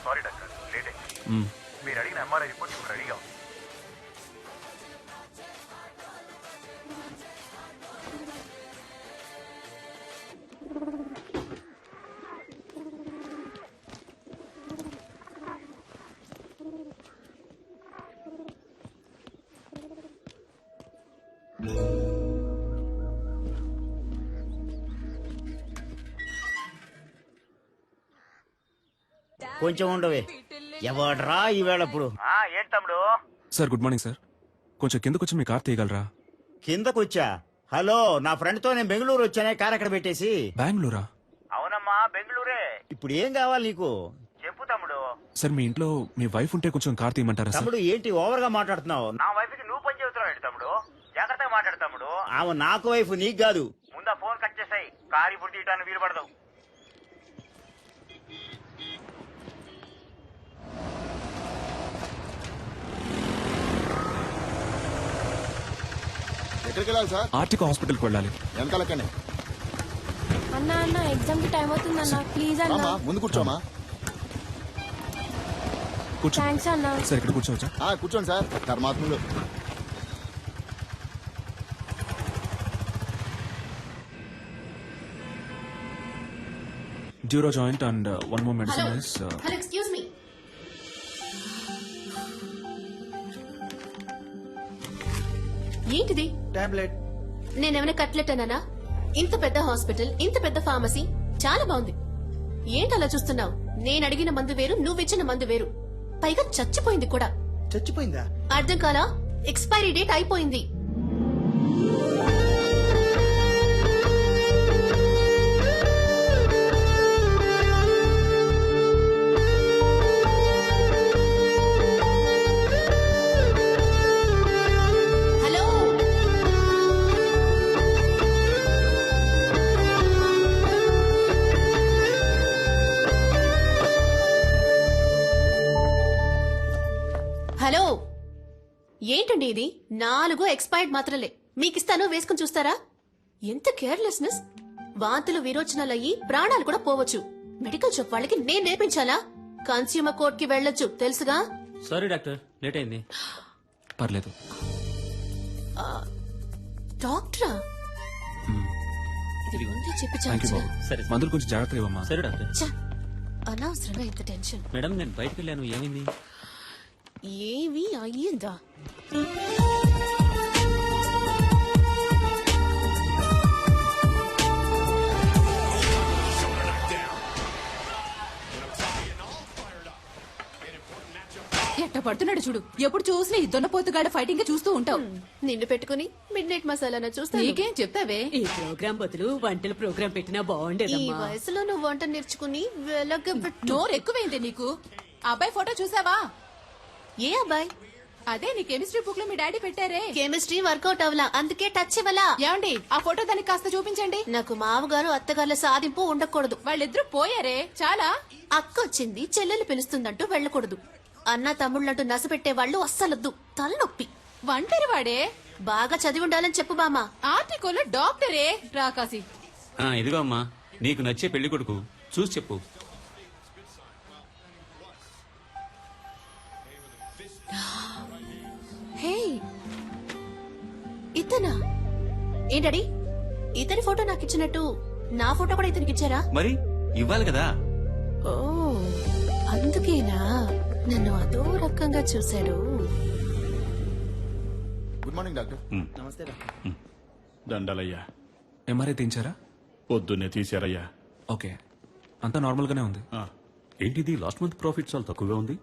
Sorry doctor, late అయింది. మీరు అడిగిన ఎంఆర్ఐ రిపోర్ట్ ఇప్పుడు రెడీగా ఉంది. కొంచెం ఉండవే. ఎవడ్రా ఈవేళ ఇప్పుడు? ఏంటి తమ్ముడు? Sir good morning sir. కొంచెం కిందకు వచ్చి మీ కార్ తీయగలరా? కిందకొచ్చా? హలో, నా ఫ్రెండ్ తో నేను బెంగళూరు వచ్చానే, కార్ అక్కడ పెట్టేసి. బెంగళూరా? అవునమ్మా, బెంగళూరే. ఇప్పుడు ఏం కావాలి నీకు? చెప్పు తమ్ముడు. సార్ మీ ఇంట్లో మీ వైఫ్ ఉంటే కొంచెం కార్ తీయమంటారా సార్? తమ్ముడు ఏంటి ఓవర్ గా మాట్లాడుతున్నావు? నా వైఫ్ కి నువ్వు పని చెబుతున్నావు ఏంటి తమ్ముడు? జాగ్రత్తగా మాట్లాడు తమ్ముడు. ఆమె నాకు వైఫ్, నీకు కాదు. ముందా ఫోన్ కట్ చేసాయి. కారు ఇప్పుడు తీయటానికి వీలు పడదు. ఎక్కడికి వెళ్ళాలి సార్? ఆర్టిక హాస్పిటల్కి వెళ్ళాలి. వెనకాలక్కనే. అన్న ఎగ్జామ్ కి టైం అవుతుంది అన్న, ప్లీజ్ అన్న. రామా, ముందు కూర్చోమా. కూర్చో. థ్యాంక్స్ అన్న. సార్ ఇక్కడ కూర్చోవచ్చా? కూర్చోండి సార్. ధర్మాత్ములు. డ్యూరో joint and one more medicine is hello, excuse me. ఏంటిది? టాబ్లెట్. నేనేమైనా కట్లెట్ అన్నానా? ఇంత పెద్ద హాస్పిటల్, ఇంత పెద్ద ఫార్మసీ, చాలా బాగుంది. ఏంటి అలా చూస్తున్నావు? నేను అడిగిన మందు వేరు, నువ్విచ్చిన మందు వేరు. పైగా చచ్చిపోయింది కూడా. చచ్చిపోయిందా? అర్థం కాలా? ఎక్స్పైరీ డేట్ అయిపోయింది. హలో, హలో, ఏంటండి ఇది? 4 ఎక్స్పైర్డ్ మాత్రలే మీకిస్తాను, వేసుకుని చూస్తారా? ఎంత కేర్లెస్నెస్! వాంతులు విరోచనాలయ్యి ప్రాణాలు కూడా పోవచ్చు. మెడికల్ షాప్ వాళ్ళకి నేను నేర్పించాలా? కన్స్యూమర్ కోర్ట్ కి వెళ్ళొచ్చు, తెలుసుగా? సారీ డాక్టర్, లేట్ అయింది. పర్లేదు. డాక్టరా? ఇది ముందే చెప్పి థ్యాంక్ యూ చాలు. బాబు. సరే. మందులు కొంచెం జాగ్రత్తగా ఇవ్వమ్మా. సరే డాక్టర్. ఛ, అనవసరంగా ఇంత టెన్షన్. మేడం నేను బయటకు వెళ్ళాను, ఏమైంది? ఏవి అయ్యిందా? ఎట్ట పడుతున్నాడు చూడు. ఎప్పుడు చూసినా ఈ దున్నపోతుగాడ ఫైటింగ్ చూస్తూ ఉంటావు. నిన్ను పెట్టుకుని మిడ్ నైట్ మసాలా చూస్తా. నీకేం చెప్తావే? ఈ ప్రోగ్రాం బదులు వంటల ప్రోగ్రాం పెట్టినా ఈ బాగుండేదమ్మా. వయసులో నువ్వు వంట నేర్చుకుని వెలగబెట్టు. నోరు ఎక్కువైంది నీకు. అబ్బాయి ఫోటో చూసావా? ఏ అబ్బాయి? అదే నీ కెమిస్ట్రీ బుక్ లో మీ డాడీ పెట్టారే. కెమిస్ట్రీ వర్కౌట్ అవలా, అందుకే టచ్ ఇవ్వలా. ఏమండి, ఆ ఫోటో దానికి కాస్త చూపించండి. నాకు మామగారు అత్తగారుల సాధింపు ఉండకూడదు. వాళ్ళిద్దరూ పోయారే, చాలా. అక్క వచ్చింది, చెల్లెలు పిలుస్తుందంటూ వెళ్ళకూడదు. అన్న తమ్ముళ్ళంటూ నసపెట్టే వాళ్ళు అస్సలొద్దు, తలనొప్పి. ఒంటరి వాడే. బాగా చదివి ఉండాలని చెప్పు బామా. ఆర్టికల్ డాక్టరే రాకాసి. ఇదిగో అమ్మా, నీకు నచ్చే పెళ్లి కొడుకు చూసి చెప్పు. హే, ఇతనా? ఏంటడి, ఇతని ఫోటో నాకు ఇచ్చినట్టు నా ఫోటో కూడా ఇతనికి ఇచ్చారా? మరి ఇవ్వాలి కదా. ఓ, అందుకేనా నన్ను అదో రకంగా చూశాడు. Good morning doctor. నమస్తే డాక్టర్. దండలయ్యా. ఎంఆర్ఐ తీయించారా? పొద్దున్నే తీశారయ్యా. ఓకే, అంతా నార్మల్ గానే ఉంది. ఏంటిది లాస్ట్ మంత్ ప్రాఫిట్ చాలా తక్కువగా ఉంది.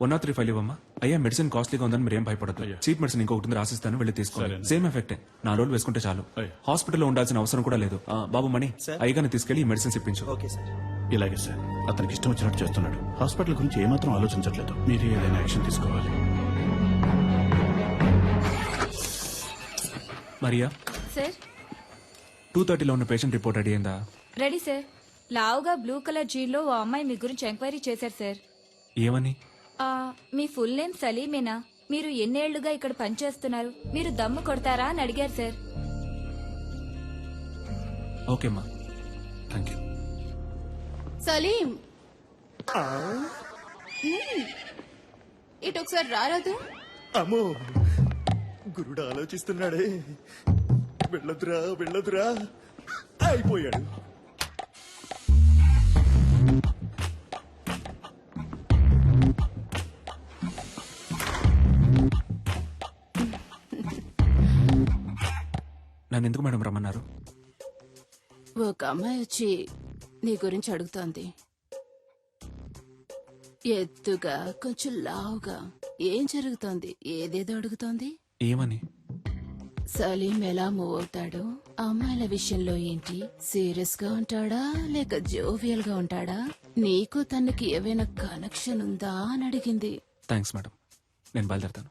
103 ఫైల్ ఇవ్వమ్మా. అయ్యా మెడిసిన్ కాస్ట్లీగా ఉందని మీరు ఏం భయపడదు. అయ్యా. చీప్ మెడిసిన్ ఇంకొకటి రాసిస్తాను, వెళ్ళి తీసుకోండి. సరే. సేమ్ ఎఫెక్టే. 4 రోజులు వేసుకుంటే చాలు. అయ్యా. హాస్పిటల్లో ఉండాల్సిన అవసరం కూడా లేదు. బాబు మణి, అయ్యగానే తీసుకెళ్లి ఈ మెడిసిన్స్ ఇప్పించు. Okay sir. ఇలాగే సార్, అతనికి ఇష్టం వచ్చినట్టు చేస్తున్నాడు. హాస్పిటల్ గురించి ఏమాత్రం ఆలోచించట్లేదు. మీరు ఏదైనా యాక్షన్ తీసుకోవాలి. మరియా, సార్ 2:30లో ఉన్న పేషెంట్ రిపోర్ట్ రెడీ అయిందా? Ready sir. లావుగా బ్లూ కలర్ జీన్లో ఓ అమ్మాయి మీ గురించి ఎంక్వైరీ చేశారు సార్. ఏమని? మీ ఫుల్ నేమ్ సలీమేనా? మీరు ఎన్నేళ్లుగా ఇక్కడ పనిచేస్తున్నారు? మీరు దమ్ము కొడతారా అని అడిగారు సార్. ఓకేమ్మా, థ్యాంక్ యూ. సలీం, ఇటు ఒకసారి రారాదు. అమ్మో గురుడు ఆలోచిస్తున్నాడే. వెళ్ళదురా వెళ్ళదురా అయిపోయాడు. నన్ను ఎందుకు మేడం రమ్మన్నారు? ఒక అమ్మాయి వచ్చి నీ గురించి అడుగుతోంది. ఎత్తుగా కొంచెం లావుగా. ఏం జరుగుతోంది? ఏదేదో అడుగుతోంది. ఏమని? సలీం ఎలా మూవ్ అవుతాడు, అమ్మాయిల విషయంలో ఏంటి, సీరియస్ గా ఉంటాడా లేక జోవియల్ గా ఉంటాడా, నీకు తనకి ఏవైనా కనెక్షన్ ఉందా అని అడిగింది. థ్యాంక్స్ మేడం, నేను బయలుదేరుతాను.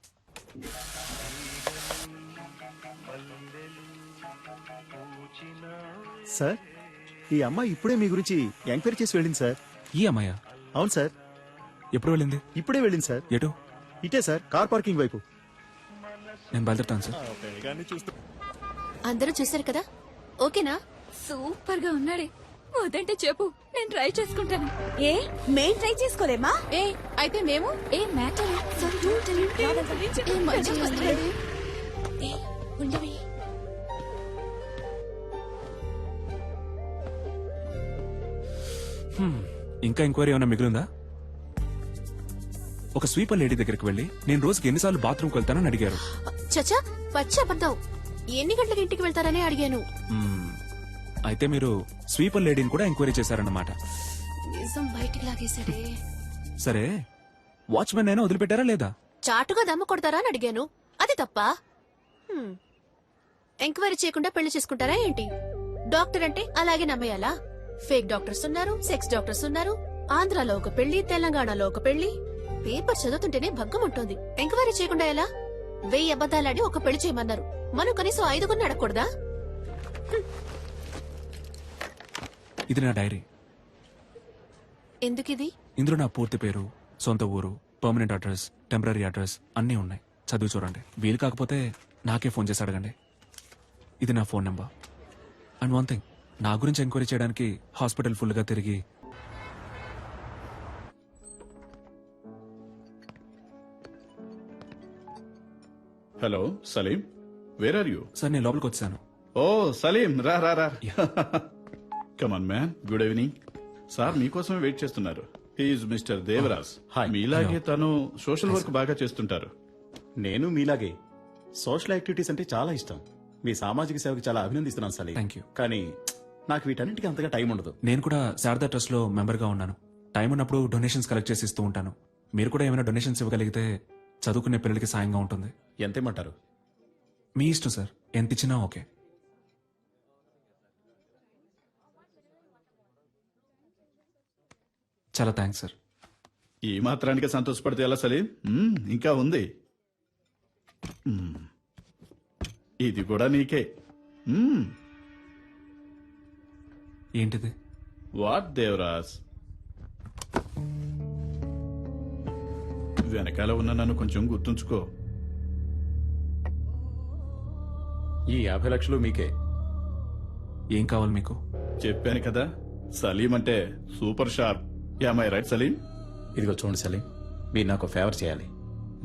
సార్, ఈ అమ్మాయి ఇప్పుడే మీ గురించి ఎంక్వైరీ చేసి వెళ్ళింది సార్. ఈ అమ్మాయా? అవును సార్, ఎప్పుడు వెళ్ళింది? ఇప్పుడే వెళ్ళింది సార్. ఎటు? ఇటే సార్, కార్ పార్కింగ్ వైపు. నేను బయలుదేరుతాను సార్. అందరూ చూశారు కదా, ఓకేనా? సూపర్ గా ఉన్నాడే. వదంటే చెప్పు, నేను ట్రై చేసుకుంటాను. ఏ మేం ట్రై చేసుకోలేమా? ఏ అయితే మేము ఏ మ్యాటర్ ఉండవి. ఇంకా ఎంక్వైరీ ఏమైనా మిగిలిందా? ఒక స్వీపర్ లేడీ దగ్గరికి వెళ్ళి నేను రోజుకి ఎన్నిసార్లు బాత్రూమ్కి వెళ్తానని అడిగారు. చచ్చా, పచ్చి అబద్ధం. ఎన్ని గంటలకు ఇంటికి వెళ్తారని అడిగాను. అయితే మీరు స్వీపర్ లేడీని కూడా ఎంక్వైరీ చేశారన్నమాట. నిజం బయటికి లాగేశాడే. సరే, వాచ్మెన్ అయినా వదిలిపెట్టారా లేదా? చాటుగా దమ్ము కొడతారా అని అడిగాను. అది తప్ప? ఎంక్వైరీ చేయకుండా పెళ్లి చేసుకుంటారా ఏంటి? డాక్టర్ అంటే అలాగే నమ్మేయాలా? ఫేక్ డాక్టర్స్ ఉన్నారు, సెక్స్ డాక్టర్స్ ఉన్నారు. ఆంధ్రాలో ఒక పెళ్లి, తెలంగాణలో ఒక పెళ్లి. పేపర్ చదువుతుంటేనే భగ్గం ఉంటుంది. ఎంక్వైరీ చేయకుండా ఎలా? 1000 అబద్దాలాడి ఒక పెళ్లి చేయమన్నారు. మనం కనీసం 5 అడగకూడదా? ఇది నా డైరీ. ఎందుకిది? ఇందులో నా పూర్తి పేరు, సొంత ఊరు, పర్మనెంట్ అడ్రస్, టెంపరీ అడ్రస్ అన్నీ ఉన్నాయి. చదివి చూడండి. వీలు కాకపోతే నాకే ఫోన్ చేసి అడగండి. ఇది నా phone number. And one thing, నా గురించి ఎంక్వైరీ చేయడానికి హాస్పిటల్ ఫుల్ గా తిరిగి hello Salim, where are you? Sir నేను లోపలికి వచ్చాను. ఓ సలీం, రా రా రా. Come on man, good evening. Sir మీకోసమే వెయిట్ చేస్తున్నారు. He is mister Devaraj. మీలాగే తను సోషల్ వర్క్ బాగా చేస్తుంటారు. నేను మీలాగే సోషల్ యాక్టివిటీస్ అంటే చాలా ఇష్టం. మీ సామాజిక సేవకి చాలా అభినందిస్తున్నాను సలీం. Thank you. కానీ నాకు వీటన్నిటికీ అంతగా టైం ఉండదు. నేను కూడా శారదా ట్రస్ట్ లో మెంబర్ గా ఉన్నాను. టైం ఉన్నప్పుడు డొనేషన్స్ కలెక్ట్ చేసి ఇస్తూ ఉంటాను. మీరు కూడా ఏమైనా డొనేషన్స్ ఇవ్వగలిగితే చదువుకునే పిల్లలకి సాయంగా ఉంటుంది. ఎంతేమంటారు? మీ ఇష్టం సార్, ఎంత ఇచ్చినా ఓకే. చాలా థ్యాంక్స్ సార్. ఈ మాత్రానికి సంతోషపడితే ఎలా సలీం? ఇంకా ఉంది. ఇది కూడా నీకే. ఏంటిది? వాట్ దేవరాజ్? వెనకాల ఉన్న నన్ను కొంచెం గుర్తుంచుకో. ఈ 50 లక్షలు మీకే. ఏం కావాలి మీకు? చెప్పాను కదా, సలీం అంటే super sharp. Am I right Salim? ఇదిగో చూడండి సలీం, మీరు నాకు ఫేవర్ చేయాలి.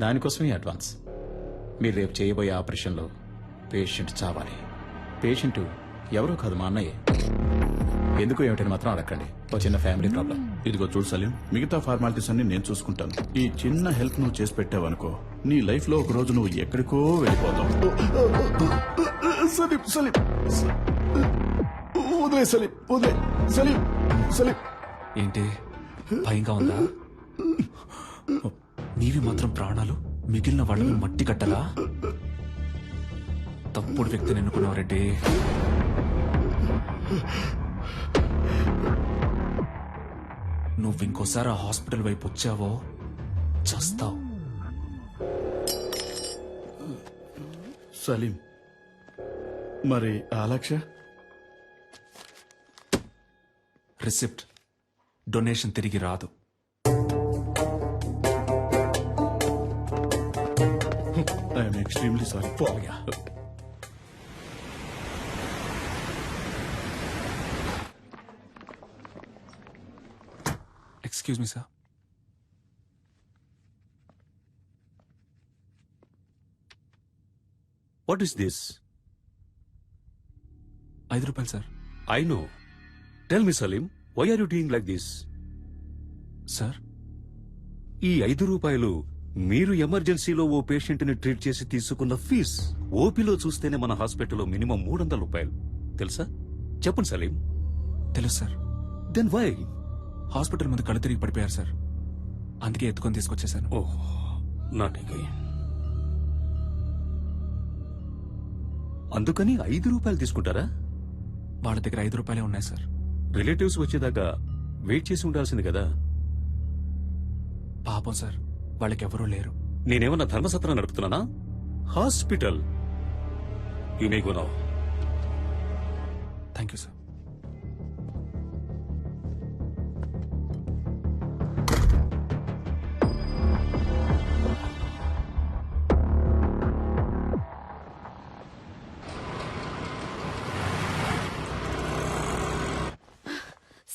దానికోసమే అడ్వాన్స్. మీరు రేపు చేయబోయే ఆపరేషన్లో పేషెంట్ చావాలి. పేషెంట్ ఎవరో కాదు, మా అన్నయ్యే. ఎందుకు ఏమిటని మాత్రం అడగండి. ఓ చిన్న ఫ్యామిలీ ప్రాబ్లం. ఇదిగో చూడు సలీం, మిగతా ఫార్మాలిటీస్ అన్ని నేను చూసుకుంటాను. ఈ చిన్న హెల్ప్ నువ్వు చేసి పెట్టావనుకో, నీ లైఫ్ లో ఒక రోజు నువ్వు ఎక్కడికో వెళ్ళిపోతావు. సలీం సలీం, వదిలే సలీం, వదిలే సలీం. సలీం ఏంటి భయంగా ఉందా? నీవి మాత్రం ప్రాణాలు, మిగిలిన వాళ్ళని మట్టి కట్టలా? తప్పుడు వ్యక్తిని ఎన్నుకున్నావు రెడ్డి. నువ్వు ఇంకోసారి ఆ హాస్పిటల్ వైపు వచ్చావో చస్తావు. సలీం, మరి ఆ లక్ష? రిసిప్ట్, డొనేషన్ తిరిగి రాదు. I'm extremely sorry. Excuse excuse me sir. What is this? 5 రూపాయలు sir. I know. Tell me Salim, why are you doing like this? Sir ఈ 5 రూపాయలు మీరు ఎమర్జెన్సీలో ఓ పేషెంట్ ని ట్రీట్ చేసి తీసుకున్న ఫీజ్. ఓపీలో చూస్తేనే మన హాస్పిటల్లో మినిమం 300 రూపాయలు తెలుసా? చెప్పండి సలీం. తెలుసు సార్. Then why? హాస్పిటల్ ముందు కళ్ళు తిరిగి పడిపోయారు సార్, అందుకే ఎత్తుకొని తీసుకొచ్చేసాను. ఓహ్, నాట్ అగైన్. అందుకని 5 రూపాయలు తీసుకుంటారా? వాళ్ళ దగ్గర 5 రూపాయలే ఉన్నాయి సార్. రిలేటివ్స్ వచ్చేదాకా వెయిట్ చేసి ఉండాల్సింది కదా. పాపం సార్, వాళ్ళకెవరూ లేరు. నేనేమన్నా ధర్మసత్రం నడుపుతున్నానా? Hospital. You may go now. Thank you sir.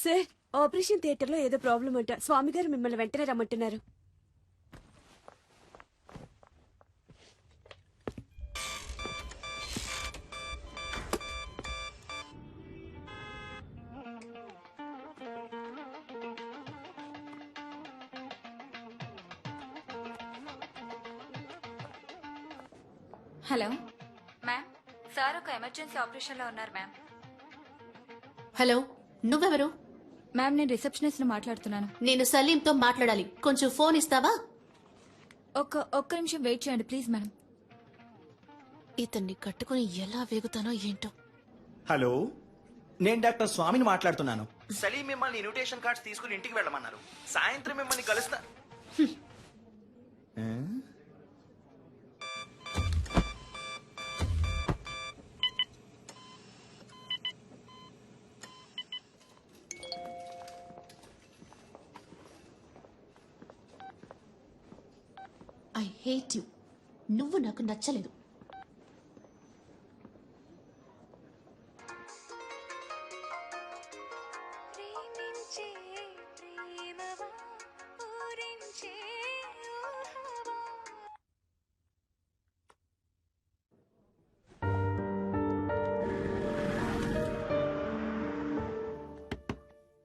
Sir, operation theatre లో ఏదో ప్రాబ్లం అంట. స్వామి గారు మిమ్మల్ని వెంటనే రమ్మంటున్నారు. హలో మ్యామ్, సార్ ఒక ఎమర్జెన్సీ ఆపరేషన్ లో ఉన్నారు మ్యామ్. హలో, నువ్వెవరు? మ్యామ్, నేను రిసెప్షనిస్ట్ ని మాట్లాడుతున్నాను. నేను సలీంతో మాట్లాడాలి. కొంచెం ఫోన్ ఇస్తావా? ఒక్క నిమిషం వెయిట్ చేయండి ప్లీజ్ మేడం. ఇతన్ని కట్టుకుని ఎలా వేగుతానో ఏంటో. హలో, నేను డాక్టర్ స్వామిని మాట్లాడుతున్నాను. సలీం మిమ్మల్ని ఇన్విటేషన్ కార్డ్స్ తీసుకుని ఇంటికి వెళ్ళమన్నారు. సాయంత్రం మిమ్మల్ని కలుస్తా. I hate you. నువ్వు నాకు నచ్చలేదు.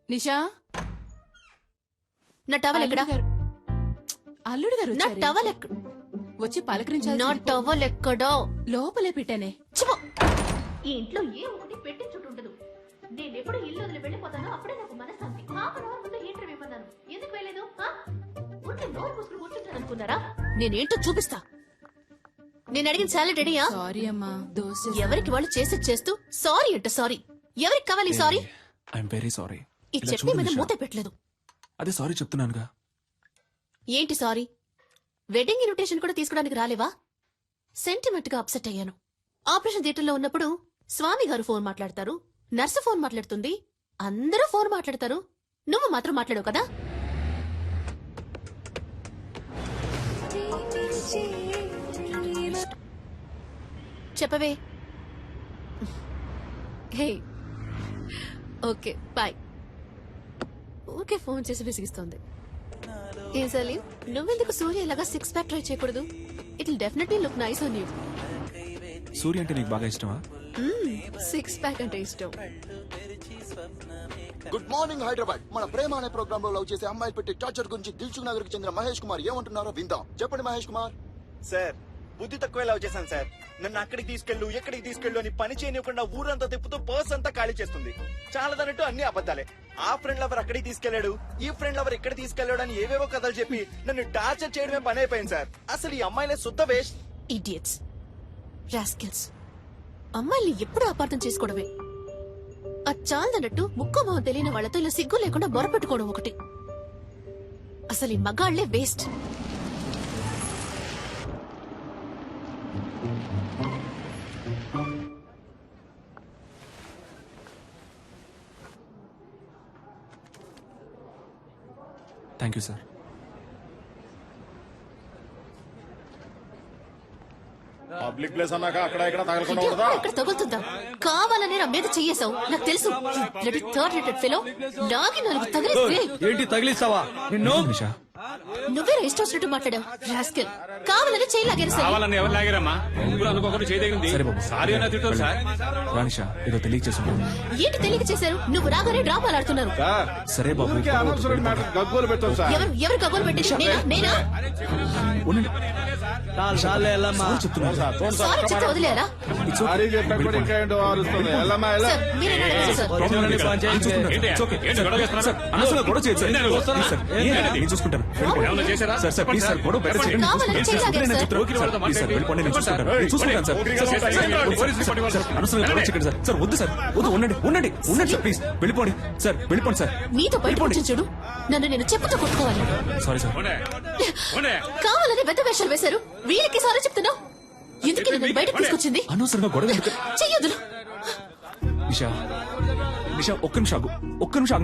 నిషా, నా టవల్ ఎక్కడా? అల్లుడు గారు నా వచ్చారే. టవల్ ఎక్కడ? వచ్చి పలకరించాలి. నా టవల్ ఎక్కడో లోపలే పెట్టానే. చిపో. ఈ ఇంట్లో ఏ ఒకటి పెట్టి చుట్టుండదు. నేను ఎప్పుడు ఇల్లు వదిలి వెళ్ళిపోతానో అప్పుడే నాకు మనశ్శాంతి. హాఫ్ అన్ అవర్ ముందు హీటర్ ఇవ్వన్నాను. ఎందుకు వెళ్ళలేదు? ఉంటే నోరు పుసుకుని కూర్చుంటాను అనుకున్నారా? నేనేంటో చూపిస్తా. నేను అడిగిన సాలెడ్ రెడీయా? సారీ అమ్మా, దోశ. ఎవరికి వాళ్ళు చేసేది చేస్తూ సారీ అంటే సారీ. ఎవరికి కావాలి సారీ? I'm very sorry. ఈ చట్నీ మీద మూత పెట్టలేదు. అదే సారీ చెప్తున్నానుగా. ఏంటి సారీ? వెడ్డింగ్ ఇన్విటేషన్ కూడా తీసుకోవడానికి రాలేవా? సెంటిమెంట్ గా అప్సెట్ అయ్యాను. ఆపరేషన్ థియేటర్లో ఉన్నప్పుడు స్వామి గారు ఫోన్ మాట్లాడతారు, నర్సు ఫోన్ మాట్లాడుతుంది, అందరూ ఫోన్ మాట్లాడతారు. నువ్వు మాత్రం మాట్లాడవు కదా? చెప్పవే. Hey, okay bye. Okay, phone చేసి విసిగిస్తోంది. ఏ సలీం, నువ్వెందుకు సూర్య ఇలాగా 6 ప్యాక్ ట్రై చేయకూడదు? It will definitely look nice on you. Surya అంటే నీకు బాగా ఇష్టమా? 6 ప్యాక్ అంటే ఇష్టం. Good morning Hyderabad. మన ప్రేమ అనే ప్రోగ్రామ్ లో లవ్ చేసే అమ్మాయిలు పెట్టి టార్చర్ గురించి దిల్సుఖ్ నగర్ కి చెందిన మహేష్ కుమార్ ఏమంటున్నారో విందాం. చెప్పండి మహేష్ కుమార్. సార్, బుద్ధి తక్కువ లవ్ చేశాను సార్. నన్ను అక్కడికి తీసుకెళ్ళు, ఎక్కడికి తీసుకెళ్ళు అని పని చేయనివ్వకుండా ఊరంతా తిప్పుతూ పర్స్ అంతా ఖాళీ చేస్తుంది. చాలదన్నట్టు అన్ని అబద్ధాలే. ఆ ఫ్రెండ్ లవర్ అక్కడికి తీసుకెళ్లాడు, ఈ ఫ్రెండ్ లవర్ ఇక్కడ తీసుకెళ్లాడు అని ఏవేవో కథలు చెప్పి నన్ను టార్చర్ చేయడమే పని అయిపోయింది సార్. అసలు ఈ అమ్మాయిలే శుద్ధ వేస్ట్. Idiots, rascals. అమ్మాయిల్ని ఎప్పుడు అపార్థం చేసుకోవడమే. అది చాలదన్నట్టు ముక్కు మొహం తెలియని వాళ్లతో ఇలా సిగ్గు లేకుండా బొరపెట్టుకోవడం ఒకటి. అసలు ఈ మగాళ్లే waste. Thank you sir. Public place అన్నాక అక్కడ ఇక్కడ తగలకుండా అయ్యో, ఇక్కడ తగులుతుందా? కావాలనే నా మీద చెయ్యేశావు, నాకు తెలుసు. థర్డ్ రేటెడ్ ఫెలో లాగి 4 తగిలిస్తే ఏంటి తగిలిస్తావా నిన్ను? నిషా నువ్వే ఇష్టం వచ్చినట్టు మాట్లాడావు. రాస్కెల్, కావాలని చెయ్యి లాగేసావు. కావాలని ఎవరు లాగారమ్మా? అనుకోకుండా చేయదగింది. సరే బాబు, సారీ అన్న తిట్టారు సార్. రా నిషా, ఏదో తెలియచేసుకుంటాను. ఏంటి తెలియక చేశారు? నువ్వు రాగానే డ్రామాలు ఆడుతున్నారు. సరే బాబు, గగ్గోలు పెట్టాం సార్. ఎవరు కబోలు పెట్టింది? నేనా? ఉండండి. సారీ చెప్తున్నాను. సారీ చెప్తే వదిలేరా? It's okay. సారీ చెప్పకుండా ఇంకా ఏంటో ఆరుస్తుంది. వెళ్ళమ్మా, వెళ్ళ. సార్, మీరేనా అడిగారు సార్? ప్రాబ్లం లేదు సార్. నేను చూసుకుంటాను. It's okay. సార్, అనవసరంగా గొడవ చేయొద్దు సార్. ప్లీజ్ సార్, నేను చూసుకుంటాను. సార్ సార్ ప్లీజ్ సార్, గొడవ బెటర్ చేయండి. కావాలని చెయ్యి లాగారు నేను సార్. చెప్తాను. సార్, ప్లీజ్ సార్, వెళ్ళిపోండి, నేను చూసుకుంటాను. నేను చూసుకుంటాను సార్. సార్, అనవసరంగా గొడవ చేయకండి సార్. సార్ వద్దు సార్, వద్దు, ఉండండి సార్, ప్లీజ్ వెళ్ళిపోండి సార్, వెళ్ళిపోండి సార్. నీతో బయట వచ్చి చూడు, నన్ను నేను చెప్పుతో కొట్టుకోవాలి. Sorry sir. కావాలని పెద్ద వేషాలు వేశారు. వీళ్ళకి సారీ చెప్తున్నావు. ఎందుకు నన్ను బయటకు తీసుకొచ్చింది? అనవసరంగా గొడవ ఎందుకు? చెయ్యొద్దు. నిషా నిషా, ఒక్క నిమిషం ఆగు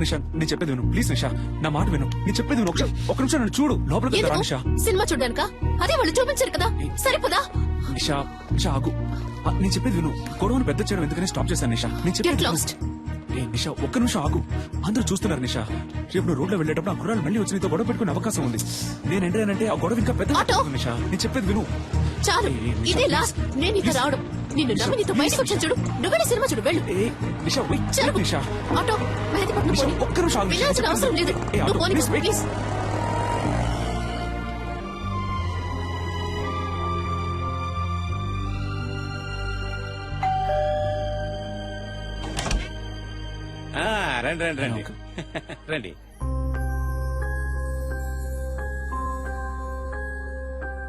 నిషా, నేను చెప్పేది విను ప్లీజ్. నిషా, నా మాట విను, నేను చెప్పేది విను. ఒక్క నిమిషం నన్ను చూడు, లోపలికి రా నిషా. సినిమా చూడ్డానికా? అదే వాళ్ళు చూపించారు కదా, సరిపోదా? నిషా ఆగు, నేను చెప్పేది విను. గొడవను పెద్ద చేయడం ఎందుకని స్టాప్ చేశాను నిషా. నేను Get చెప్పేది lost. ఏ నిషా, ఒక్క నిమిషం ఆగు. అందరూ చూస్తున్నారు నిషా. రేపు నువ్వు రోడ్లో వెళ్ళేటప్పుడు ఆ కుర్రాలు మళ్ళీ వచ్చి నీతో గొడవ పెట్టుకునే అవకాశం ఉంది. నేను ఎంటర్ అయినంటే ఆ గొడవ ఇంకా పెద్ద ఆటో. నిషా, నేను చెప్పేది విను. చాలు, ఇదే లాస్ట్. నేను ఇక రావడం. నిన్ను నమ్మి నీతో బయటకు వచ్చాను చూడు. నువ్వే సినిమా చూడు, వెళ్ళు. ఏ నిషా, wait, చాలు. నిషా. ఆటో, మెహదీపట్నం నిషా, పోనీ. ఒక్క నిమిషం ఆగు. వెళ్ళాల్సిన అవసరం లేదు. ఏ, ఆటో, నువ్వు పోనీ, please, wait. ప్లీజ్. రండి రండి రండి రండి.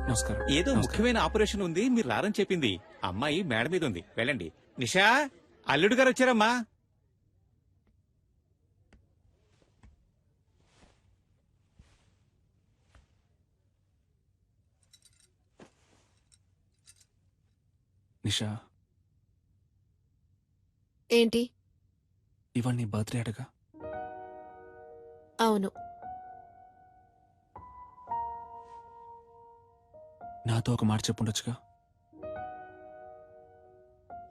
నమస్కారం. ఏదో ముఖ్యమైన ఆపరేషన్ ఉంది, మీరు రారని చెప్పింది. అమ్మాయి మేడ మీద ఉంది, వెళ్ళండి. నిషా, అల్లుడు గారు వచ్చారమ్మా. నిషా, ఏంటి? ఇవాళ నీ బర్త్డే అడగా. అవును, నాతో ఒక మాట చెప్పుండొచ్చుగా.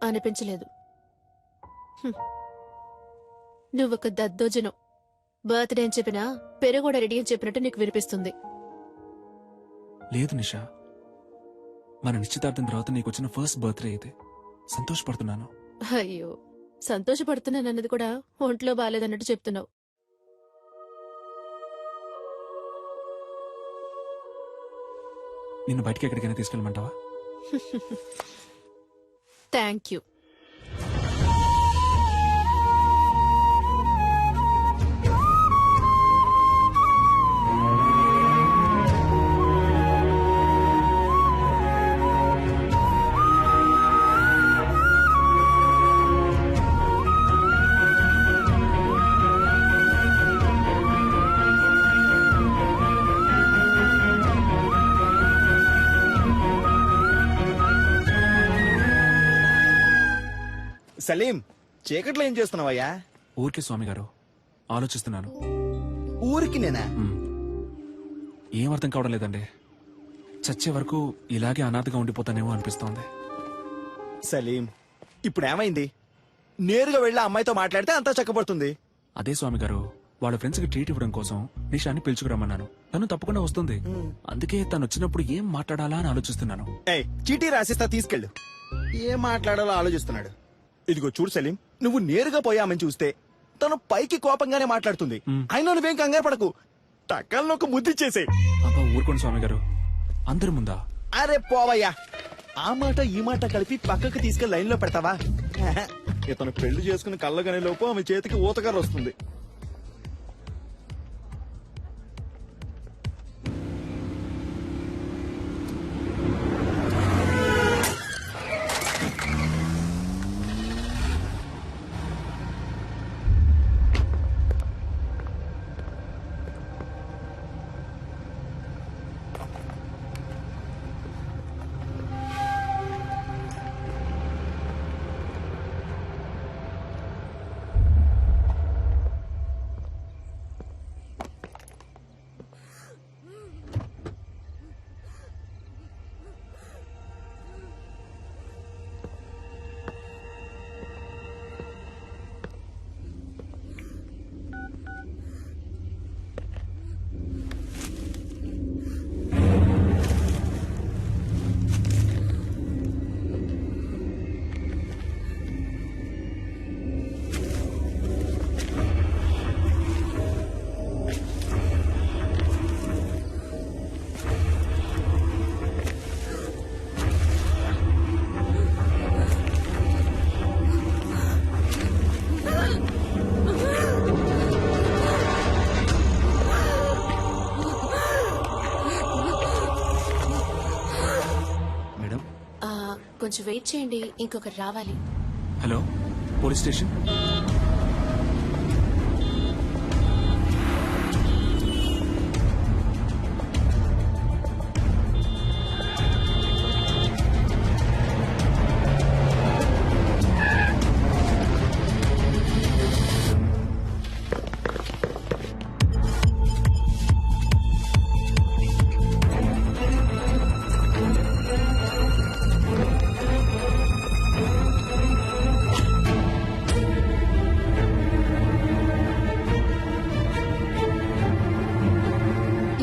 అనిపించలేదు. నువ్వొక దద్దోజనం. బర్త్డే అని చెప్పినా పెరుగూడ రెడీ అని చెప్పినట్టు నీకు వినిపిస్తుంది. లేదు నిషా, మన నిశ్చితార్థం తర్వాత నీకు వచ్చిన ఫస్ట్ బర్త్డే ఇది. సంతోషపడుతున్నాను. అయ్యో, సంతోషపడుతున్నానన్నది కూడా ఒంట్లో బాలేదన్నట్టు చెప్తున్నావు. నిన్ను బయటికి ఎక్కడికైనా తీసుకెళ్ళమంటావా? Thank you. సలీం, చీకట్లో ఏం చేస్తున్నావయ్యా? ఊరికే స్వామి గారు, ఆలోచిస్తున్నాను. ఊరికి నేనా? ఏం అర్థం కావడం లేదండి. చచ్చే వరకు ఇలాగే అనాథగా ఉండిపోతానేమో అనిపిస్తోంది. సలీం, ఇప్పుడు ఏమైంది? నేరుగా వెళ్ళి ఆ అమ్మాయితో మాట్లాడితే అంతా చక్కబడుతుంది. అదే స్వామి గారు, వాళ్ళ ఫ్రెండ్స్ కి ట్రీట్ ఇవ్వడం కోసం నిషాని పిలుచుకురమ్మన్నాను. తను తప్పకుండా వస్తుంది. అందుకే తను వచ్చినప్పుడు ఏం మాట్లాడాలా అని ఆలోచిస్తున్నాను. ఏయ్, చీటీ రాసిస్తా, తీసుకెళ్ళు. ఏం మాట్లాడాలో ఆలోచిస్తున్నాడు. ఇదిగో చూడు సలీం, నువ్వు నేరుగా పోయామని చూస్తే తను పైకి కోపంగానే మాట్లాడుతుంది. అయినా నువ్వేం కంగారు పడకు, టక్కల్లో ఒక ముద్దిచ్చేసే. అబ్బా ఊరుకోండి స్వామి గారు, అందరి ముందా? అరే పోవయ్యా, ఆ మాట ఈ మాట కలిపి పక్కకు తీసుకెళ్లి లైన్ లో పెడతావా? ఇతను పెళ్లి చేసుకుని కళ్ళగానే లోపు ఆమె చేతికి ఊతకర్ర వస్తుంది. కొంచెం వెయిట్ చేయండి, ఇంకొకరు రావాలి. Hello police station.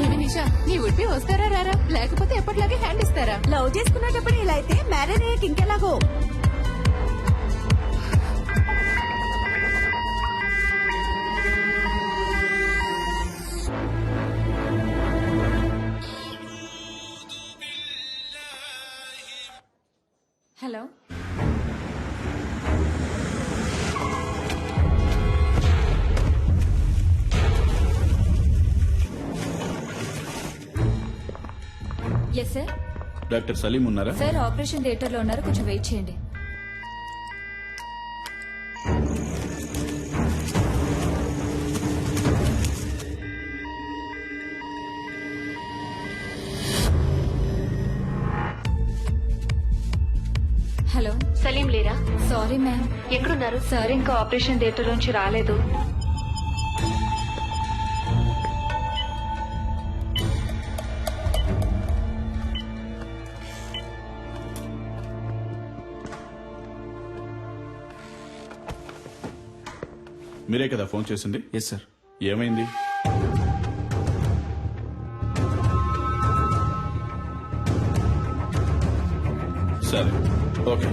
ఏమి నిషా, నీ ఉడిపి వస్తారా రారా, లేకపోతే ఎప్పటిలాగే హ్యాండ్ ఇస్తారా? లవ్ చేసుకునేటప్పుడు ఇలా అయితే మ్యారేజ్ అయ్యాక ఇంకెలాగో. Hello yes sir. Doctor Salim ఉన్నారా? సార్ ఆపరేషన్ థియేటర్ లో ఉన్నారు, కొంచెం వెయిట్ చేయండి. హలో సలీం లేరా? Sorry ma'am. ఎక్కడున్నారు? సార్ ఇంకా ఆపరేషన్ థియేటర్ నుంచి రాలేదు. మీరే కదా ఫోన్ చేసింది? Yes sir. ఏమైంది? సరే, ఓకే.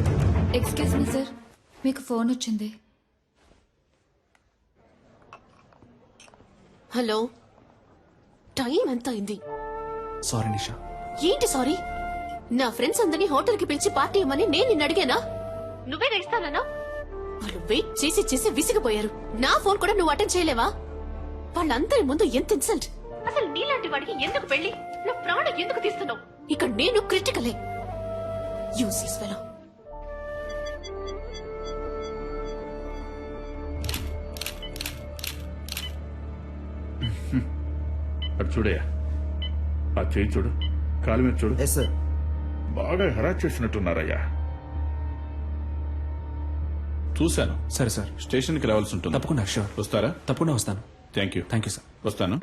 ఎక్స్క్యూజ్ మీ సార్, మీకు ఫోన్ వచ్చింది. హలో, టైం ఎంత అయింది? సారీ నిషా. ఏంటి సారీ? నా ఫ్రెండ్స్ అందరినీ హోటల్ కి పిలిచి పార్టీ ఇవ్వమని నేను నిన్ను అడిగానా? నువ్వేగా ఇస్తానన్నా? వాళ్ళు వెయిట్ చేసి చేసి విసిగిపోయారు. నా ఫోన్ కూడా నువ్వు అటెండ్ చేయలేవా? వాళ్ళందరి ముందు ఎంత ఇన్సల్ట్! అసలు నీలాంటి వాడికి ఎందుకు పెళ్లి? నా ప్రాణం ఎందుకు తీస్తున్నావు? ఇక నేను క్రిటికలే. Useless fellow. అటు చూడయా, ఆ చేయి చూడు, కాలు మీద చూడు. Yes sir. బాగా హెరాస్ చేసినట్టున్నారయ్యా. చూశాను. సరే సార్. స్టేషన్కి రావాల్సి ఉంటుంది. తప్పకుండా. షూర్. వస్తారా? తప్పకుండా వస్తాను. Thank you. Thank you sir. వస్తాను.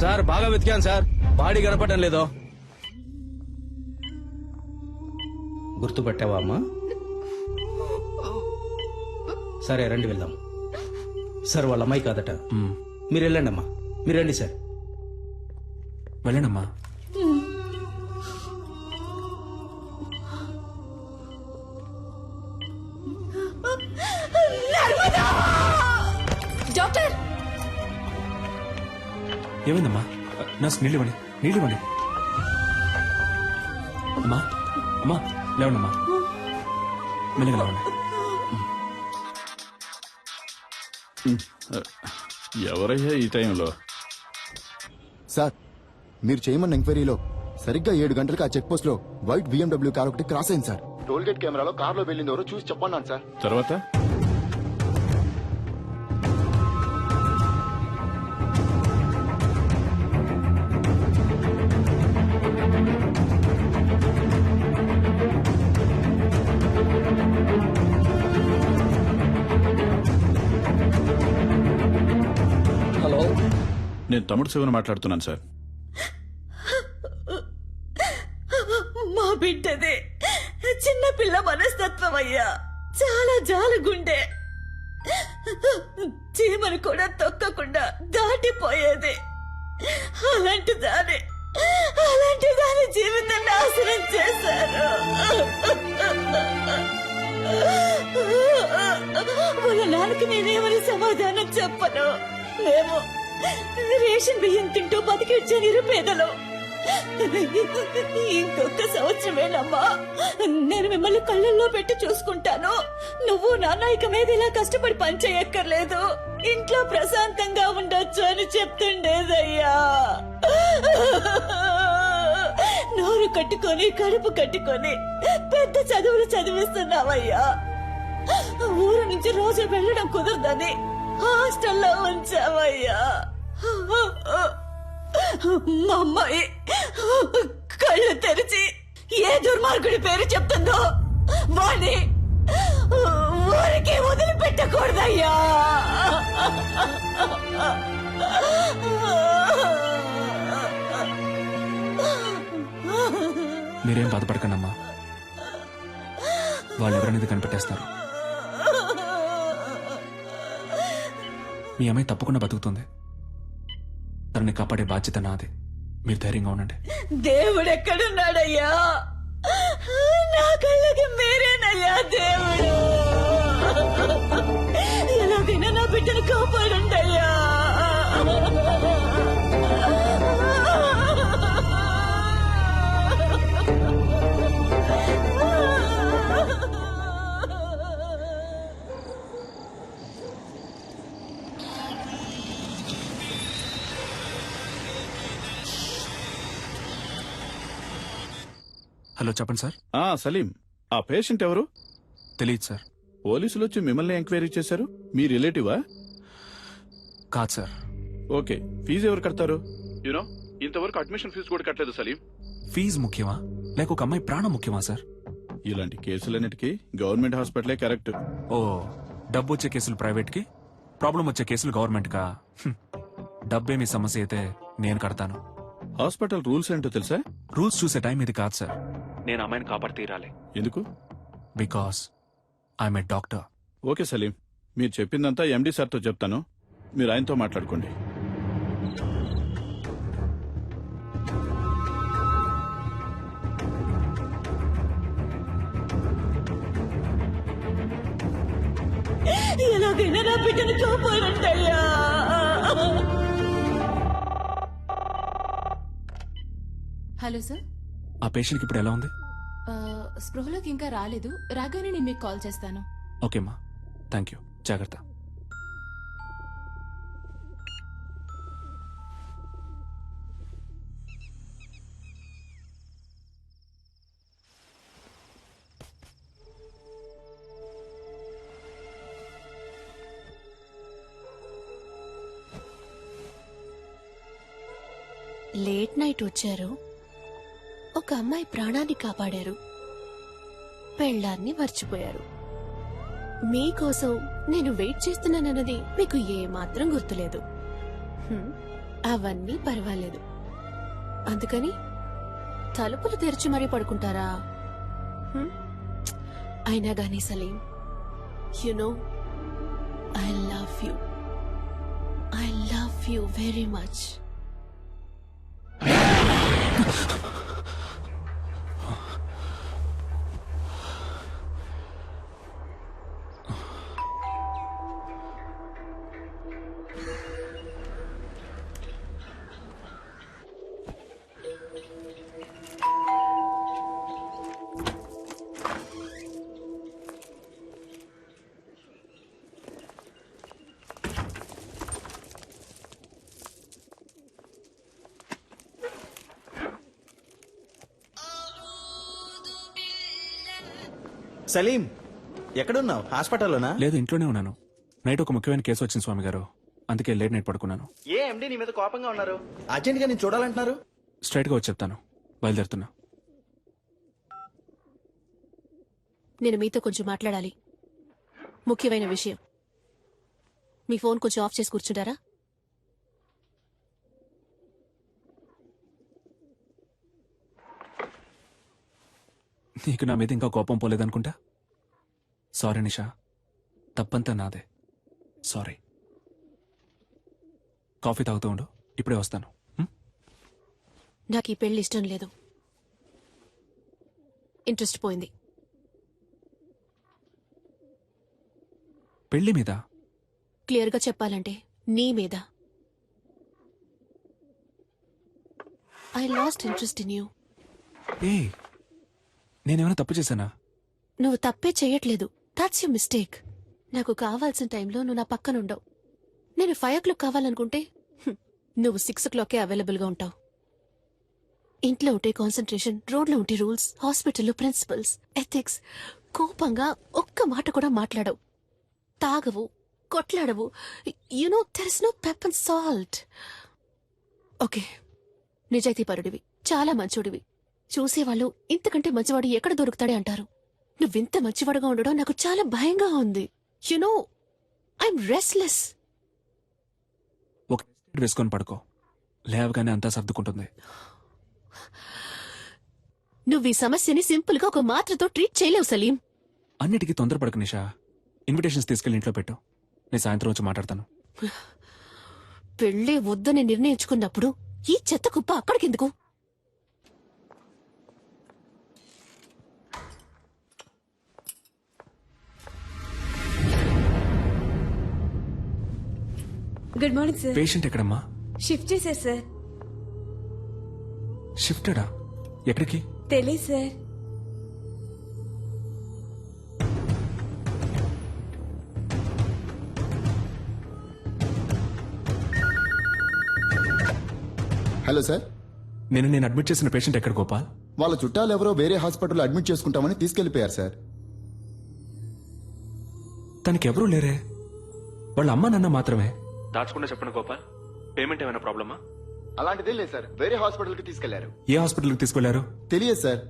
సార్ బాగా వెతికాను సార్, బాడీ కనపడడం లేదో. గుర్తుపట్టావా అమ్మా? సరే రండి వెళ్దాం. సార్ వాళ్ళ అమ్మాయి కాదట. మీరు వెళ్ళండి అమ్మా, మీరు రండి సార్. వెళ్ళండమ్మా. డాక్టర్, ఏమైందమ్మా? నర్స్ నీళ్ళు ఇవ్వండి, నీళ్ళు ఇవ్వండి. అమ్మా అమ్మా లేవండమ్మా, మెల్లగా లేవండి. ఎవరయ్యా ఈ టైంలో? సార్, మీరు చేయమన్న ఎంక్వైరీలో సరిగ్గా 7 గంటలకు ఆ చెక్ పోస్ట్ లో వైట్ BMW కార్ ఒకటి క్రాస్ అయింది సార్. టోల్ గేట్ కెమెరాలో కార్ లో వెళ్ళింది ఎవరో చూసి చెప్పన్నాను సార్. తర్వాత హలో, నేను తమ్ముడు శివన్ మాట్లాడుతున్నాను సార్. మా బిడ్డదే చిన్న పిల్ల మనస్తత్వం అయ్యా, చాలా జాలగుండే. చీమను కూడా తొక్కకుండా దాటిపోయేది. అలాంటి దాని జీవితం నాశనం చేశారు. వాళ్ళ నాన్నకి నేనేమని సమాధానం చెప్పను. మేము రేషన్ బియ్యం తింటూ బతికిచ్చే నిరుపేదలు. ఇంకొక సంవత్సరమేనమ్మా, నేను మిమ్మల్ని కళ్ళల్లో పెట్టి చూసుకుంటాను. నువ్వు నాన్న ఇక మీద ఇలా కష్టపడి పని చేయక్కర్లేదు, ఇంట్లో ప్రశాంతంగా ఉండొచ్చు అని చెప్తుండేదయ్యా. నోరు కట్టుకొని కడుపు కట్టుకొని పెద్ద చదువులు చదివిస్తున్నావయ్యా. ఊరు నుంచి రోజు వెళ్ళడం కుదరదని హాస్టల్లో ఉంచావయ్యా. మా అమ్మాయి కళ్ళు తెరిచి ఏ దుర్మార్గుడి పేరు చెప్తుందో వాణ్ణి ఊరికి వదిలిపెట్టకూడదయ్యా. మీరేం బాధపడకండమ్మా, వాళ్ళు ఎవరనేది కనిపెట్టేస్తారు. మీ అమ్మాయి తప్పకుండా బతుకుతుంది. తనని కాపాడే బాధ్యత నాది. మీరు ధైర్యంగా ఉండండి. దేవుడు ఎక్కడున్నాడయ్యా? నా కళ్ళకి మీరేనయ్యా దేవుడు. ఎలాగైనా నా బిడ్డను కాపాడండి అయ్యా. హలో, చెప్పండి సార్. సలీం, ఆ పేషెంట్ ఎవరు? తెలియదు సార్. పోలీసులు వచ్చి మిమ్మల్ని ఎంక్వైరీ చేశారు. మీ రిలేటివా? కాదు సార్. ఓకే, ఫీజు ఎవరు కడతారు? యూనో, ఇంతవరకు అడ్మిషన్ ఫీజు కూడా కట్టలేదు సలీం. ఫీజు ముఖ్యమా లేక ఒక అమ్మాయి ప్రాణం ముఖ్యమా సార్? ఇలాంటి కేసులన్నిటికీ గవర్నమెంట్ హాస్పిటలే కరెక్ట్. ఓ, డబ్బు వచ్చే కేసులు ప్రైవేట్ కి, ప్రాబ్లం వచ్చే కేసులు గవర్నమెంట్ కా? డబ్బే మీ సమస్య అయితే నేను కడతాను. హాస్పిటల్ రూల్స్ ఏంటో తెలుసా? రూల్స్ చూసే టైం ఇది కాదు సార్. నేను అమ్మాయిని కాపాడి తీరాలి. ఎందుకు? Because I'm a doctor. Okay Salim, మీరు చెప్పిందంతా ఎండి సార్తో చెప్తాను. మీరు ఆయనతో మాట్లాడుకోండి. ఎలాగైనా నా బిడ్డను కాపాడండి అయ్యా. Hello sir. ఆ పేషెంట్కి ఇప్పుడు ఎలా ఉంది? స్పృహలోకి ఇంకా రాలేదు. రాగానే నేను మీకు కాల్ చేస్తాను. ఓకేమ్మా, థ్యాంక్ యూ. జాగ్రత్త. లేట్ నైట్ వచ్చారు, ఒక అమ్మాయి ప్రాణాన్ని కాపాడారు, పెళ్ళాన్ని మర్చిపోయారు. మీకోసం నేను వెయిట్ చేస్తున్నానన్నది మీకు ఏమాత్రం గుర్తులేదు. అవన్నీ పర్వాలేదు. అందుకని తలుపులు తెరిచి మరీ పడుకుంటారా? అయినా గానీ Salim, you know I love you very much. Salim, ఎక్కడున్నావు? హాస్పిటల్లోనా? లేదు, ఇంట్లోనే ఉన్నాను. నైట్ ఒక ముఖ్యమైన కేసు వచ్చింది స్వామి గారు, అందుకే లేట్ నైట్ పడుకున్నాను. ఏ ఎండి నీ మీద కోపంగా ఉన్నారు? అర్జెంట్ గా నేను చూడాలంటున్నారు. స్ట్రైట్ గా వచ్చి చెప్తాను. బయలుదేరుతున్నా. నేను మీతో కొంచెం మాట్లాడాలి. ముఖ్యమైన విషయం. మీ ఫోన్ కొంచెం ఆఫ్ చేసి కూర్చుంటారా? నీకు నా మీద ఇంకా కోపం పోలేదనుకుంటా. సారీ నిషా, తప్పంతా నాదే. సారీ. కాఫీ తాగుతూ ఉండు, ఇప్పుడే వస్తాను. నాకు ఈ పెళ్లి ఇష్టం లేదు. ఇంట్రెస్ట్ పోయింది. పెళ్లి మీద? క్లియర్గా చెప్పాలంటే నీ మీద. I lost interest in you. ఏ, నేనేమైనా తప్పు చేశానా? నువ్వు తప్పే చెయ్యట్లేదు. That's you mistake. నాకు కావాల్సిన టైంలో నువ్వు నా పక్కన ఉండవు. నేను 5 o'clock కావాలనుకుంటే నువ్వు 6 o'clockకే అవైలబుల్గా ఉంటావు. ఇంట్లో ఉంటే కాన్సన్ట్రేషన్, రోడ్లో ఉంటే రూల్స్, హాస్పిటల్లో ప్రిన్సిపల్స్, ఎథిక్స్. కోపంగా ఒక్క మాట కూడా మాట్లాడవు, తాగవు, కొట్లాడవు. You know there is no pep and salt. Okay, నిజాయితీపరుడివి, చాలా మంచోడివి. చూసేవాళ్ళు ఇంతకంటే మంచివాడు ఎక్కడ దొరుకుతాడే అంటారు. నువ్వింత మంచివాడుగా ఉండడం నాకు చాలా భయంగా ఉంది. You know I'm restless. ఒక వేసుకొని పడుకో, లేవగానే అంతా సర్దుకుంటుంది. నువ్వు ఈ సమస్యని సింపుల్ గా ఒక మాత్రతో ట్రీట్ చేయలేవు సలీం. అన్నిటికీ తొందరపడకు నిషా. ఇన్విటేషన్స్ తీసుకెళ్ళి ఇంట్లో పెట్టు, నేను సాయంత్రం వచ్చి మాట్లాడతాను. పెళ్ళే వద్దని నిర్ణయించుకున్నప్పుడు ఈ చెత్త కుప్ప అక్కడికెందుకు? Good morning sir. పేషెంట్ ఎక్కడమ్మా? షిఫ్ట్ చేశారు సార్. షిఫ్టెడా? ఎక్కడికి? తెలియదు సార్. హలో సార్, నేను అడ్మిట్ చేసిన పేషెంట్ ఎక్కడ గోపాల్? వాళ్ళ చుట్టాలు ఎవరో వేరే హాస్పిటల్లో అడ్మిట్ చేసుకుంటామని తీసుకెళ్లిపోయారు సార్. తనకి ఎవరూ లేరే, వాళ్ళ అమ్మ నాన్న మాత్రమే. దాచకుండా చెప్పండి గోపాల్, పేమెంట్ ఏమైనా ప్రాబ్లమా? అలాంటిదే లేదు సార్, వేరే హాస్పిటల్కి తీసుకెళ్లారు. ఏ హాస్పిటల్కి తీసుకెళ్లారు? తెలియదు సార్.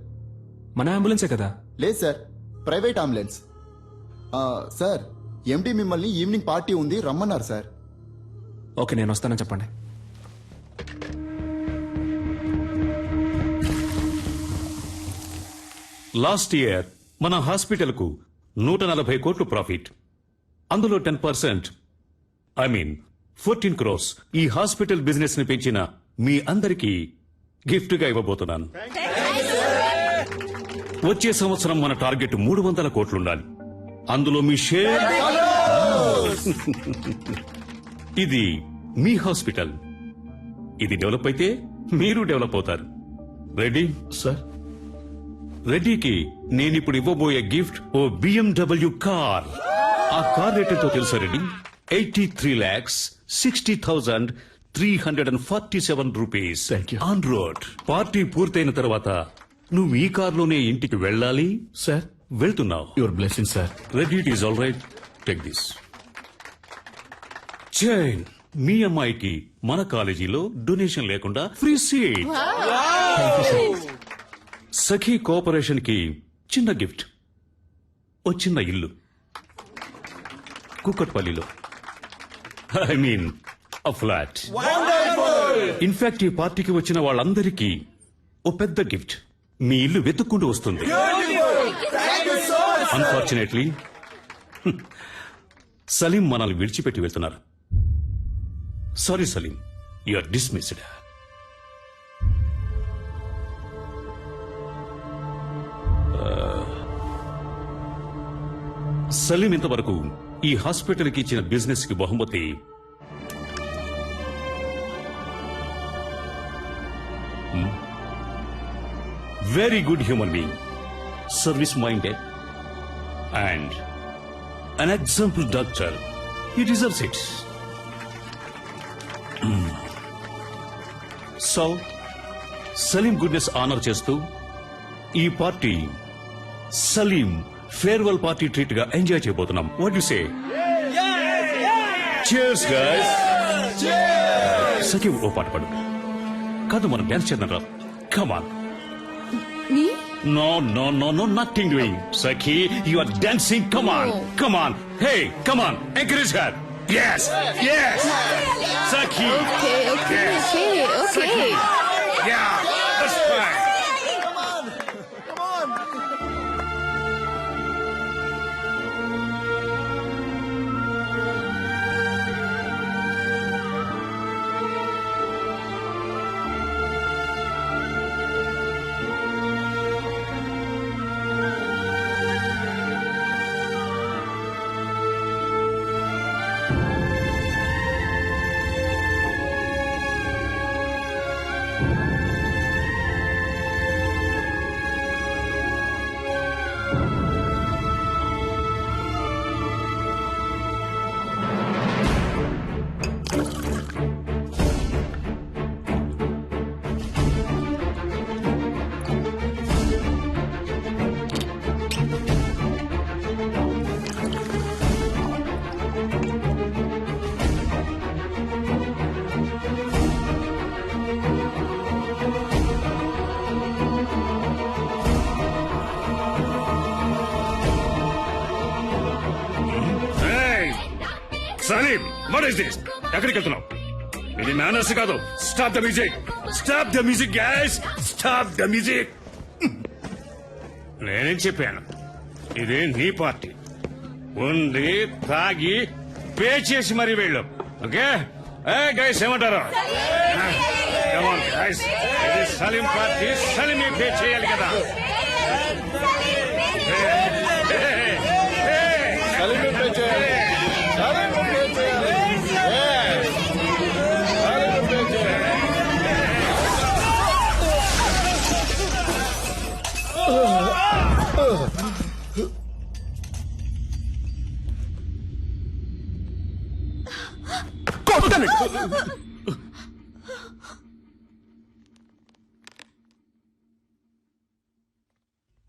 మన అంబులెన్సే కదా? లేదు సార్, ప్రైవేట్ అంబులెన్స్. సార్, ఎండి మిమ్మల్ని ఈవినింగ్ పార్టీ ఉంది రమ్మన్నారు సార్. ఓకే, నేను వస్తానని చెప్పండి. లాస్ట్ ఇయర్ మన హాస్పిటల్కు 140 కోట్లు ప్రాఫిట్. అందులో 10%, ఐ మీన్ 14 crores ఈ హాస్పిటల్ బిజినెస్ ని పెంచిన మీ అందరికీ గిఫ్ట్ గా ఇవ్వబోతున్నాను. వచ్చే సంవత్సరం మన టార్గెట్ 300 కోట్లుండాలి. అందులో మీ షేర్. ఇది మీ హాస్పిటల్, ఇది డెవలప్ అయితే మీరు డెవలప్ అవుతారు. Ready sir? రెడ్డికి నేనిప్పుడు ఇవ్వబోయే గిఫ్ట్ ఓ BMW కార్. ఆ కార్ రేట్ ఎంతో తెలుసా Reddy? 83,60,347 rupees Thank you. On road. Party పూర్తయిన తర్వాత నువ్వు ఈ కార్లోనే ఇంటికి వెళ్ళాలి. సార్, వెళ్తున్నావు. Your blessing sir. Reddy, it is all right, take this chain. మీ అమ్మాయికి మన కాలేజీలో డొనేషన్ లేకుండా ఫ్రీ సీట్. సఖీ కోఆపరేషన్ కి చిన్న గిఫ్ట్, ఓ చిన్న ఇల్లు కుక్కట్పల్లిలో. I mean a flat. In fact ఈ పార్టీకి వచ్చిన వాళ్ళందరికీ ఓ పెద్ద గిఫ్ట్, మీ ఇల్లు వెతుక్కుంటూ వస్తుంది. అన్ఫార్చునేట్లీ సలీం మనల్ని విడిచిపెట్టి వెళ్తున్నారు. Sorry Salim, you are dismissed. Salim ఇంతవరకు ఈ హాస్పిటల్ కి ఇచ్చిన బిజినెస్ కి బహుమతి very good human being, service minded and an example doctor. He deserves it. So Salim goodness honour చేస్తూ ఈ party Salim farewell party treat గా ఎంజాయ్ చేయబోతున్నాం. What you say? Cheers guys. Sakhi ఓ పాట పాడు. కాదు, మనం డాన్స్ చేద్దాం రా. Come on. No, nothing doing. Sakhi, you are dancing. Come on. Hey, come on. Encourage her. Yes. Sakhi. Okay. Sakhi. Yeah, that's fine. Salim what is this ఎక్కడికి వెళ్తున్నావు ఇది మేనర్స్ కాదు stop the music stop the music guys stop the music నేనేం చెప్పాను ఇది నీ party ఉంది తాగి పే చేసి మరీ వెళ్ళు ఓకే ఏ గైస్ ఏమంటారు Come on, guys. ఇది సలీం పార్టీ సలీమే పే చేయాలి కదా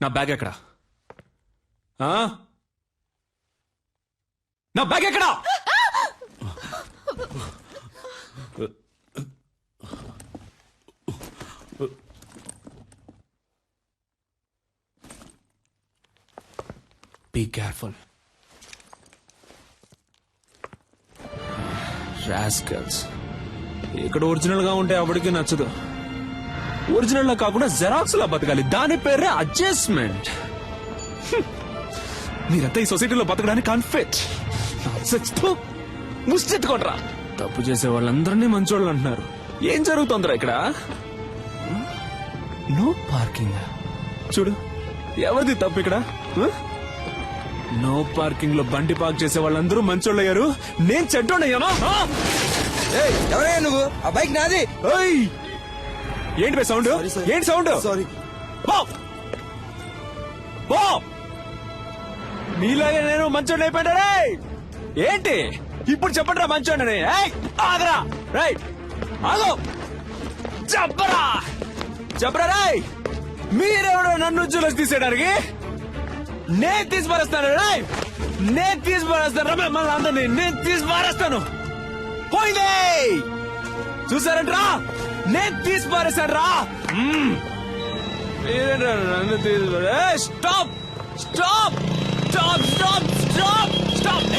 నా బ్యాగ్ ఎక్కడా ఆ? నా బ్యాగ్ ఎక్కడా బీ కేర్ఫుల్ రాస్కల్స్ ఇక్కడ ఒరిజినల్ గా ఉంటే అప్పటికి నచ్చదు ఒరిజినల్ లా కాకుండా జెరాక్స్ లా బతకాలి దాని పేరే అడ్జస్ట్మెంట్ మీరంతా ఈ సొసైటీలో బతకడానికి అన్ఫిట్ ముష్టెట్టుకోండిరా తప్పు చేసే వాళ్ళందరినీ మంచోళ్ళు అంటున్నారు ఏం జరుగుతుందిరా ఇక్కడ నో పార్కింగ్ చూడు ఎవరిది తప్పు ఇక్కడ నో పార్కింగ్ లో బండి పార్క్ చేసే వాళ్ళందరూ మంచోళ్ళు అయ్యారు నేను చెడ్డోడయ్యాను ఎవరయ్యా నువ్వు ఆ బైక్ నాది ఏంటి సౌండ్ ఏంటి సౌండ్ సారీ మీలాగే నేను మంచోడు అయిపోయాడే ఏంటి ఇప్పుడు చెప్పండిరా మంచోడని ఆగరా రైట్ ఆగో చెప్పరా చెప్పరా రాయ్ మీరెవడో నన్ను చూసి తీసేయడానికి నేను తీసి పారేస్తాను రాయ్ నేను తీసి పారేస్తాను మిమ్మల్ని అందరినీ నేను తీసి పారేస్తాను పోయిందే చూసారంట్రా నేను తీసి పారేశాను రా నన్ను తీసి stop stop stop stop stop stop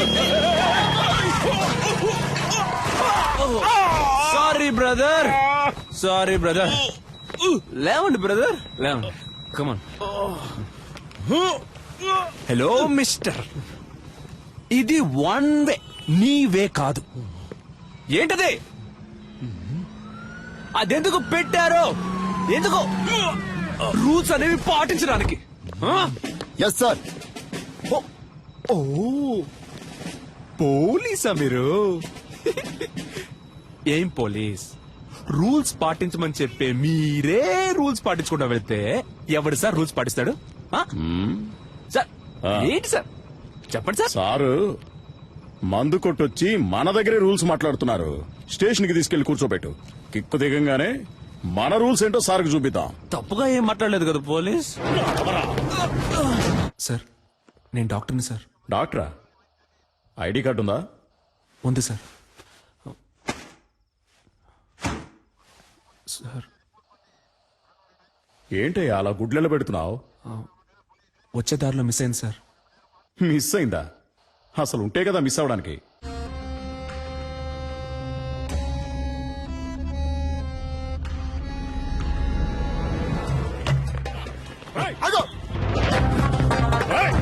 sorry brother sorry brother లేవండి బ్రదర్ లేవండి కమాన్ హలో మిస్టర్ ఇది వన్ వే నీ వే కాదు ఏంటది అదెందుకు పెట్టారో ఎందుకు రూల్స్ అనేవి పాటించడానికి ఎస్ సార్ ఓ పోలీసా మీరు ఏం పోలీస్ రూల్స్ పాటించమని చెప్పే మీరే రూల్స్ పాటించకుండా వెళ్తే ఎవడు సార్ రూల్స్ పాటిస్తాడు సార్ ఏంటి సార్ చెప్పండి సార్ సారు మందు కొట్టొచ్చి మన దగ్గరే రూల్స్ మాట్లాడుతున్నారు స్టేషన్ కి తీసుకెళ్లి కూర్చోబెట్టు కిక్కు దిగంగానే మన రూల్స్ ఏంటో సార్కి చూపిద్దాం తప్పుగా ఏం మాట్లాడలేదు కదా పోలీస్ సార్ నేను డాక్టర్ని సార్ డాక్టరా ఐడి కార్డు ఉందా ఉంది సార్ సార్ ఏంటి అలా గుడ్లలో పెడుతున్నావు వచ్చే దారిలో మిస్ అయింది సార్ మిస్ అయిందా అసలు ఉంటే కదా మిస్ అవడానికి ఆగో ఏయ్,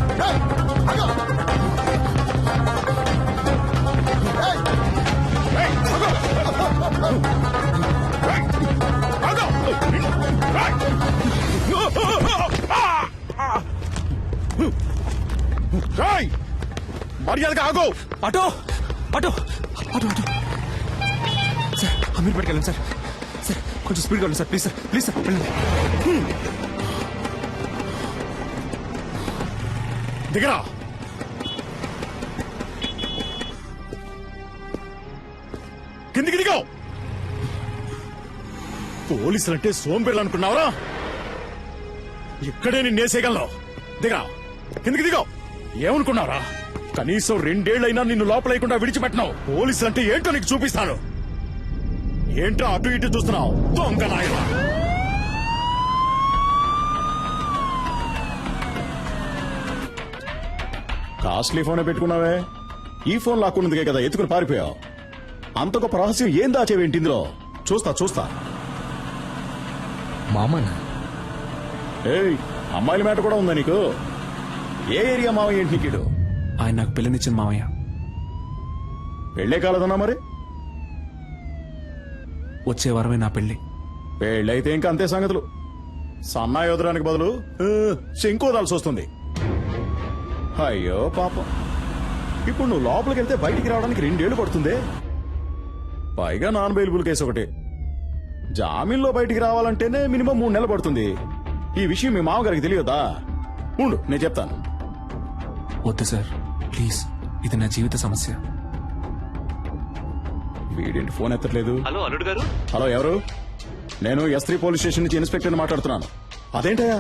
ఆగో మర్యాదగా ఆగో auto auto auto auto sir Ameer పట్టుకెళ్ళండి సార్ సార్ కొంచెం స్పీడ్గా వెళ్ళండి సార్ ప్లీజ్ సార్ వెళ్ళండి దిగరా కిందికి దిగో పోలీసులంటే సోంబేర్లు అనుకున్నావరా ఇక్కడే నేను నేసేయగలను దిగరా కిందికి దిగో ఏమనుకున్నావరా కనీసం 2 ఏళ్లైనా నిన్ను లోపలేయకుండా విడిచిపెట్టినావు పోలీసులంటే ఏంటో నీకు చూపిస్తాను ఏంటో అటు ఇటు చూస్తున్నావు దొంగ నాయనా కాస్ట్లీ ఫోనే పెట్టుకున్నావే ఈ ఫోన్ లాక్కున్నదిగే కదా ఎత్తుకుని పారిపోయావు. అంత గొప్ప రహస్యం ఏం దాచేవేంటి ఇందులో? చూస్తా. మామనా? ఏయ్, అమ్మాయిల మాట కూడా ఉందా నీకు? ఏ ఏరియా మావయ్య ఏంటి నీకిడు? ఆయన నాకు పిల్లనిచ్చిన మావయ్య. పెళ్ళే కాలదన్నా మరి? వచ్చే వారమే నా పెళ్లి. పెళ్ళైతే ఇంకా అంతే సంగతులు. సన్నాయి వదడానికి బదులు శంకోదాల్సి వస్తుంది. అయ్యో పాపం. ఇప్పుడు నువ్వు లోపలికి వెళ్తే బయటికి రావడానికి 2 ఏళ్లు పడుతుంది. పైగా నాన్ బెయిలబుల్ కేసు ఒకటి. జామీన్లో బయటికి రావాలంటేనే మినిమం 3 నెలలు పడుతుంది. ఈ విషయం మీ మామగారికి తెలియదా? ఉండు, నేను చెప్తాను. వద్దు సార్, ప్లీజ్. ఇది నా జీవిత సమస్య. వీడేంటి ఫోన్ ఎత్తట్లేదు? హలో అల్లుడు గారు. హలో, ఎవరు? నేను S3 పోలీస్ స్టేషన్ నుంచి ఇన్స్పెక్టర్ మాట్లాడుతున్నాను. అదేంటయ్యా,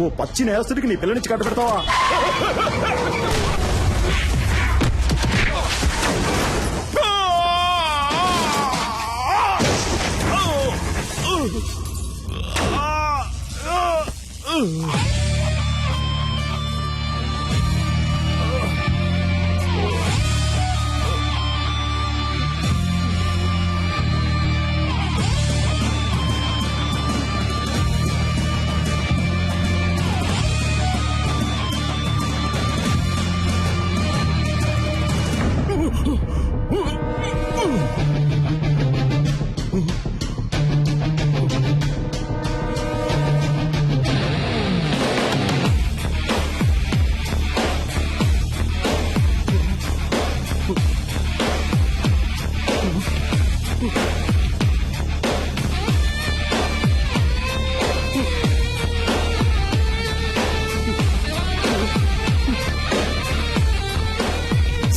ఓ పచ్చి నేరస్తుడికి నీ పిల్లనిచ్చి కట్ట పెడతావా?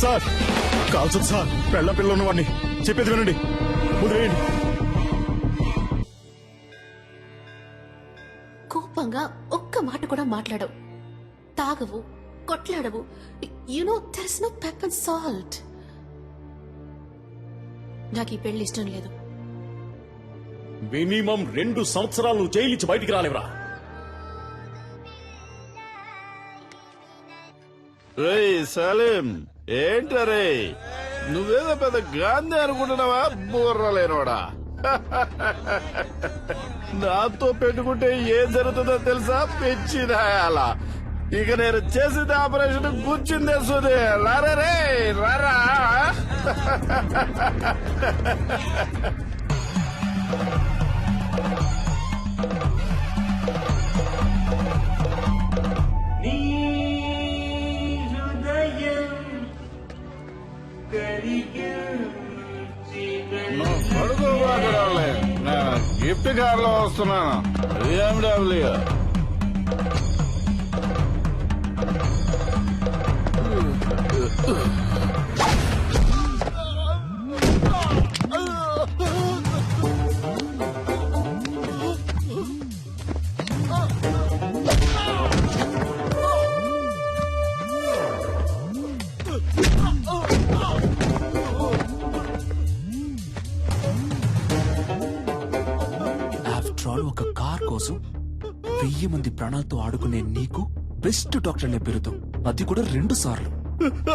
సార్, కాల్చొద్దు సార్. పిల్ల ఉన్నవాడిని. చెప్పేది వినండి, వదిలేయండి. కోపంగా ఒక్క మాట కూడా మాట్లాడవు, తాగవు, కొట్లాడవు. You know there is no pepper salt. నాకు ఈ పెళ్లి ఇష్టం లేదు. మినిమం 2 సంవత్సరాలు జైలు నుంచి బయటికి రాలేవరా? సలీం, ఏంటరే నువ్వేదో పెద్ద గాంధీ అనుకుంటున్నావా? బుర్రలేనోడా. నాతో పెట్టుకుంటే ఏం జరుగుతుందో తెలుసా? పెంచిదాయాల. ఇక నేను చేసిన ఆపరేషన్ కూర్చుందే సుదే. లారే రారా. గిఫ్ట్ కార్ లో వస్తున్నాను. BMW. ఒక కార్ కోసం 1000 మంది ప్రాణాలతో ఆడుకునే నీకు బెస్ట్ డాక్టర్ బిరుదు, అది కూడా 2 సార్లు.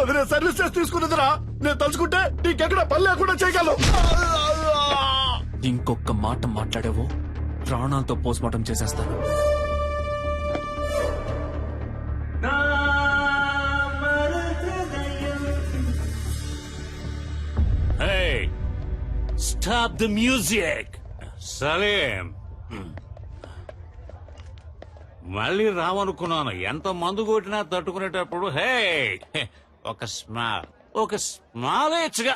అది నేను సర్వీస్ చేసి తీసుకున్నదిరా. నేను తలుచుకుంటే నీకెక్కడ పని లేకుండా చేయగలను. ఇంకొక మాట మాట్లాడేవో ప్రాణాలతో పోస్ట్మార్టం చేసేస్తాను. Stop the music. సలీం, మళ్ళీ రావనుకున్నాను. ఎంత మందు కొట్టినా తట్టుకునేటప్పుడు హే ఒక స్మాల్ ఇచ్చగా.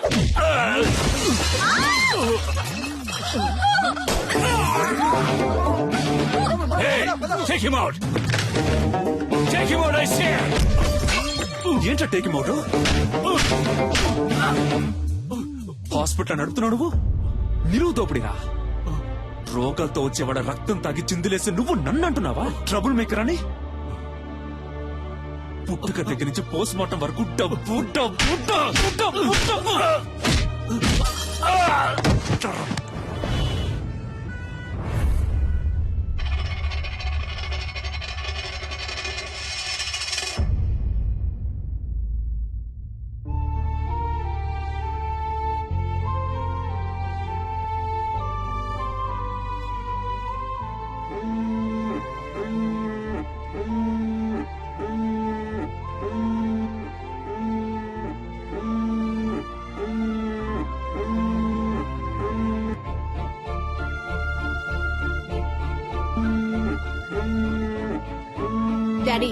ఏంటో టేక్ అవుట్? హాస్పిటల్ నడుపుతున్నావు నువ్వు? నిలువు దోపిడిగా రోగాలతో వచ్చేవాడ రక్తం తాగి చిందులేసి నువ్వు నన్ను అంటున్నావా ట్రబుల్ మేకర్ అని? పుట్టుక దగ్గర నుంచి పోస్ట్ మార్టం వరకు డబ్బు డబ్బు డబ్బు డబ్బు డబ్బు. డాడీ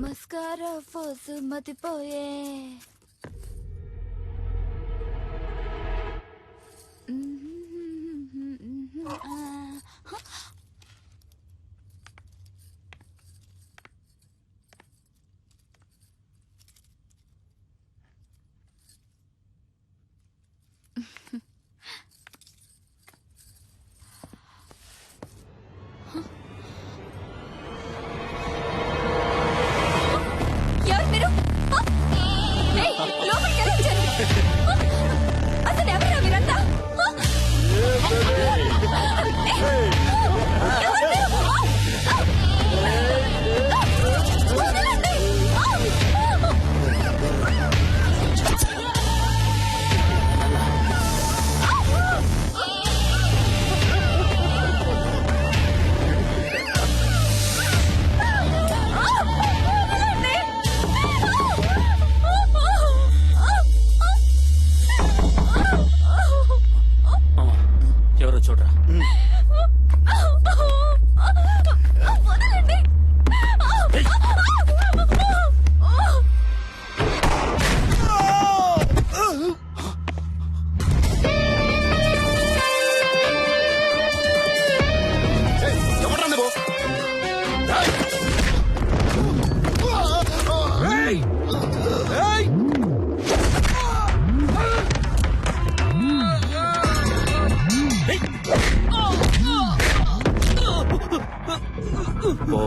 మస్కారా ఫోసు మతిపోయే ఎవరు మీరు ఏయ్, లోపలికి ఎలా వచ్చారు? అసలు ఎవరు మీరంతా? ఎవరు మీరు? వదలండి. ఎవరో చూడరా. వదలండి. ఎవడ్రా నువ్వు? ఓ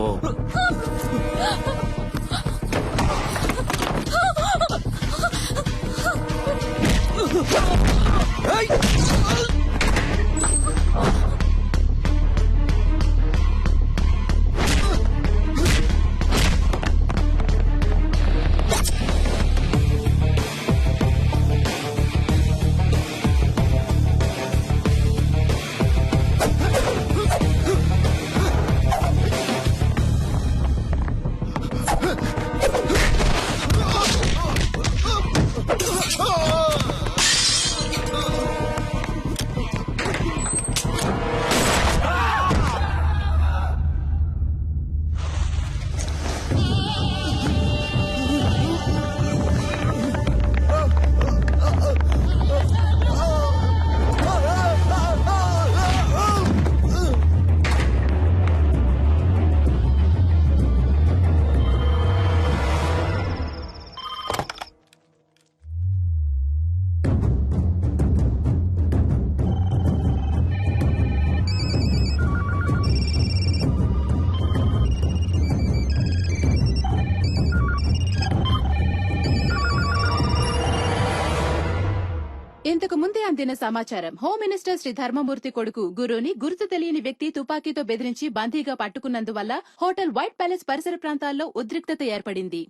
ఇంతకు ముందే అందిన సమాచారం. హోమ్ మినిస్టర్ శ్రీ ధర్మమూర్తి కొడుకు గురుని గుర్తు తెలియని వ్యక్తి తుపాకీతో బెదిరించి బందీగా పట్టుకున్నందువల్ల హోటల్ వైట్ ప్యాలెస్ పరిసర ప్రాంతాల్లో ఉద్రిక్తత ఏర్పడింది.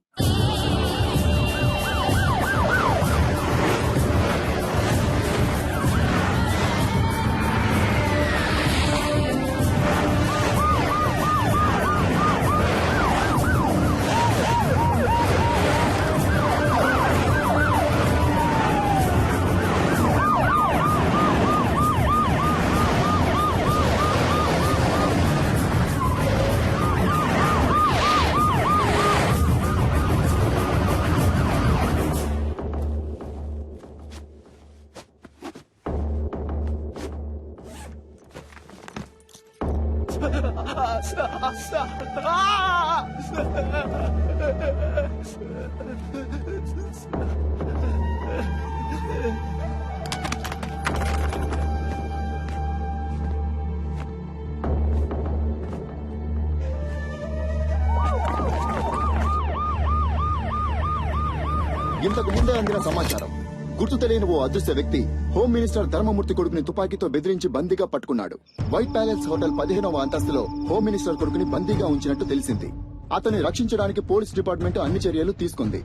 ఇంతకు ముందే అందిన సమాచారం, గుర్తు తెలియని ఓ అదృశ్య వ్యక్తి హోమ్ మినిస్టర్ ధర్మమూర్తి కొడుకుని తుపాకీతో బెదిరించి బందీగా పట్టుకున్నాడు. వైట్ ప్యాలెస్ హోటల్ 15వ అంతస్తులో హోమ్ మినిస్టర్ కొడుకుని బందీగా ఉంచినట్టు తెలిసింది. అతన్ని రక్షించడానికి పోలీస్ డిపార్ట్మెంట్ అన్ని చర్యలు తీసుకుంది.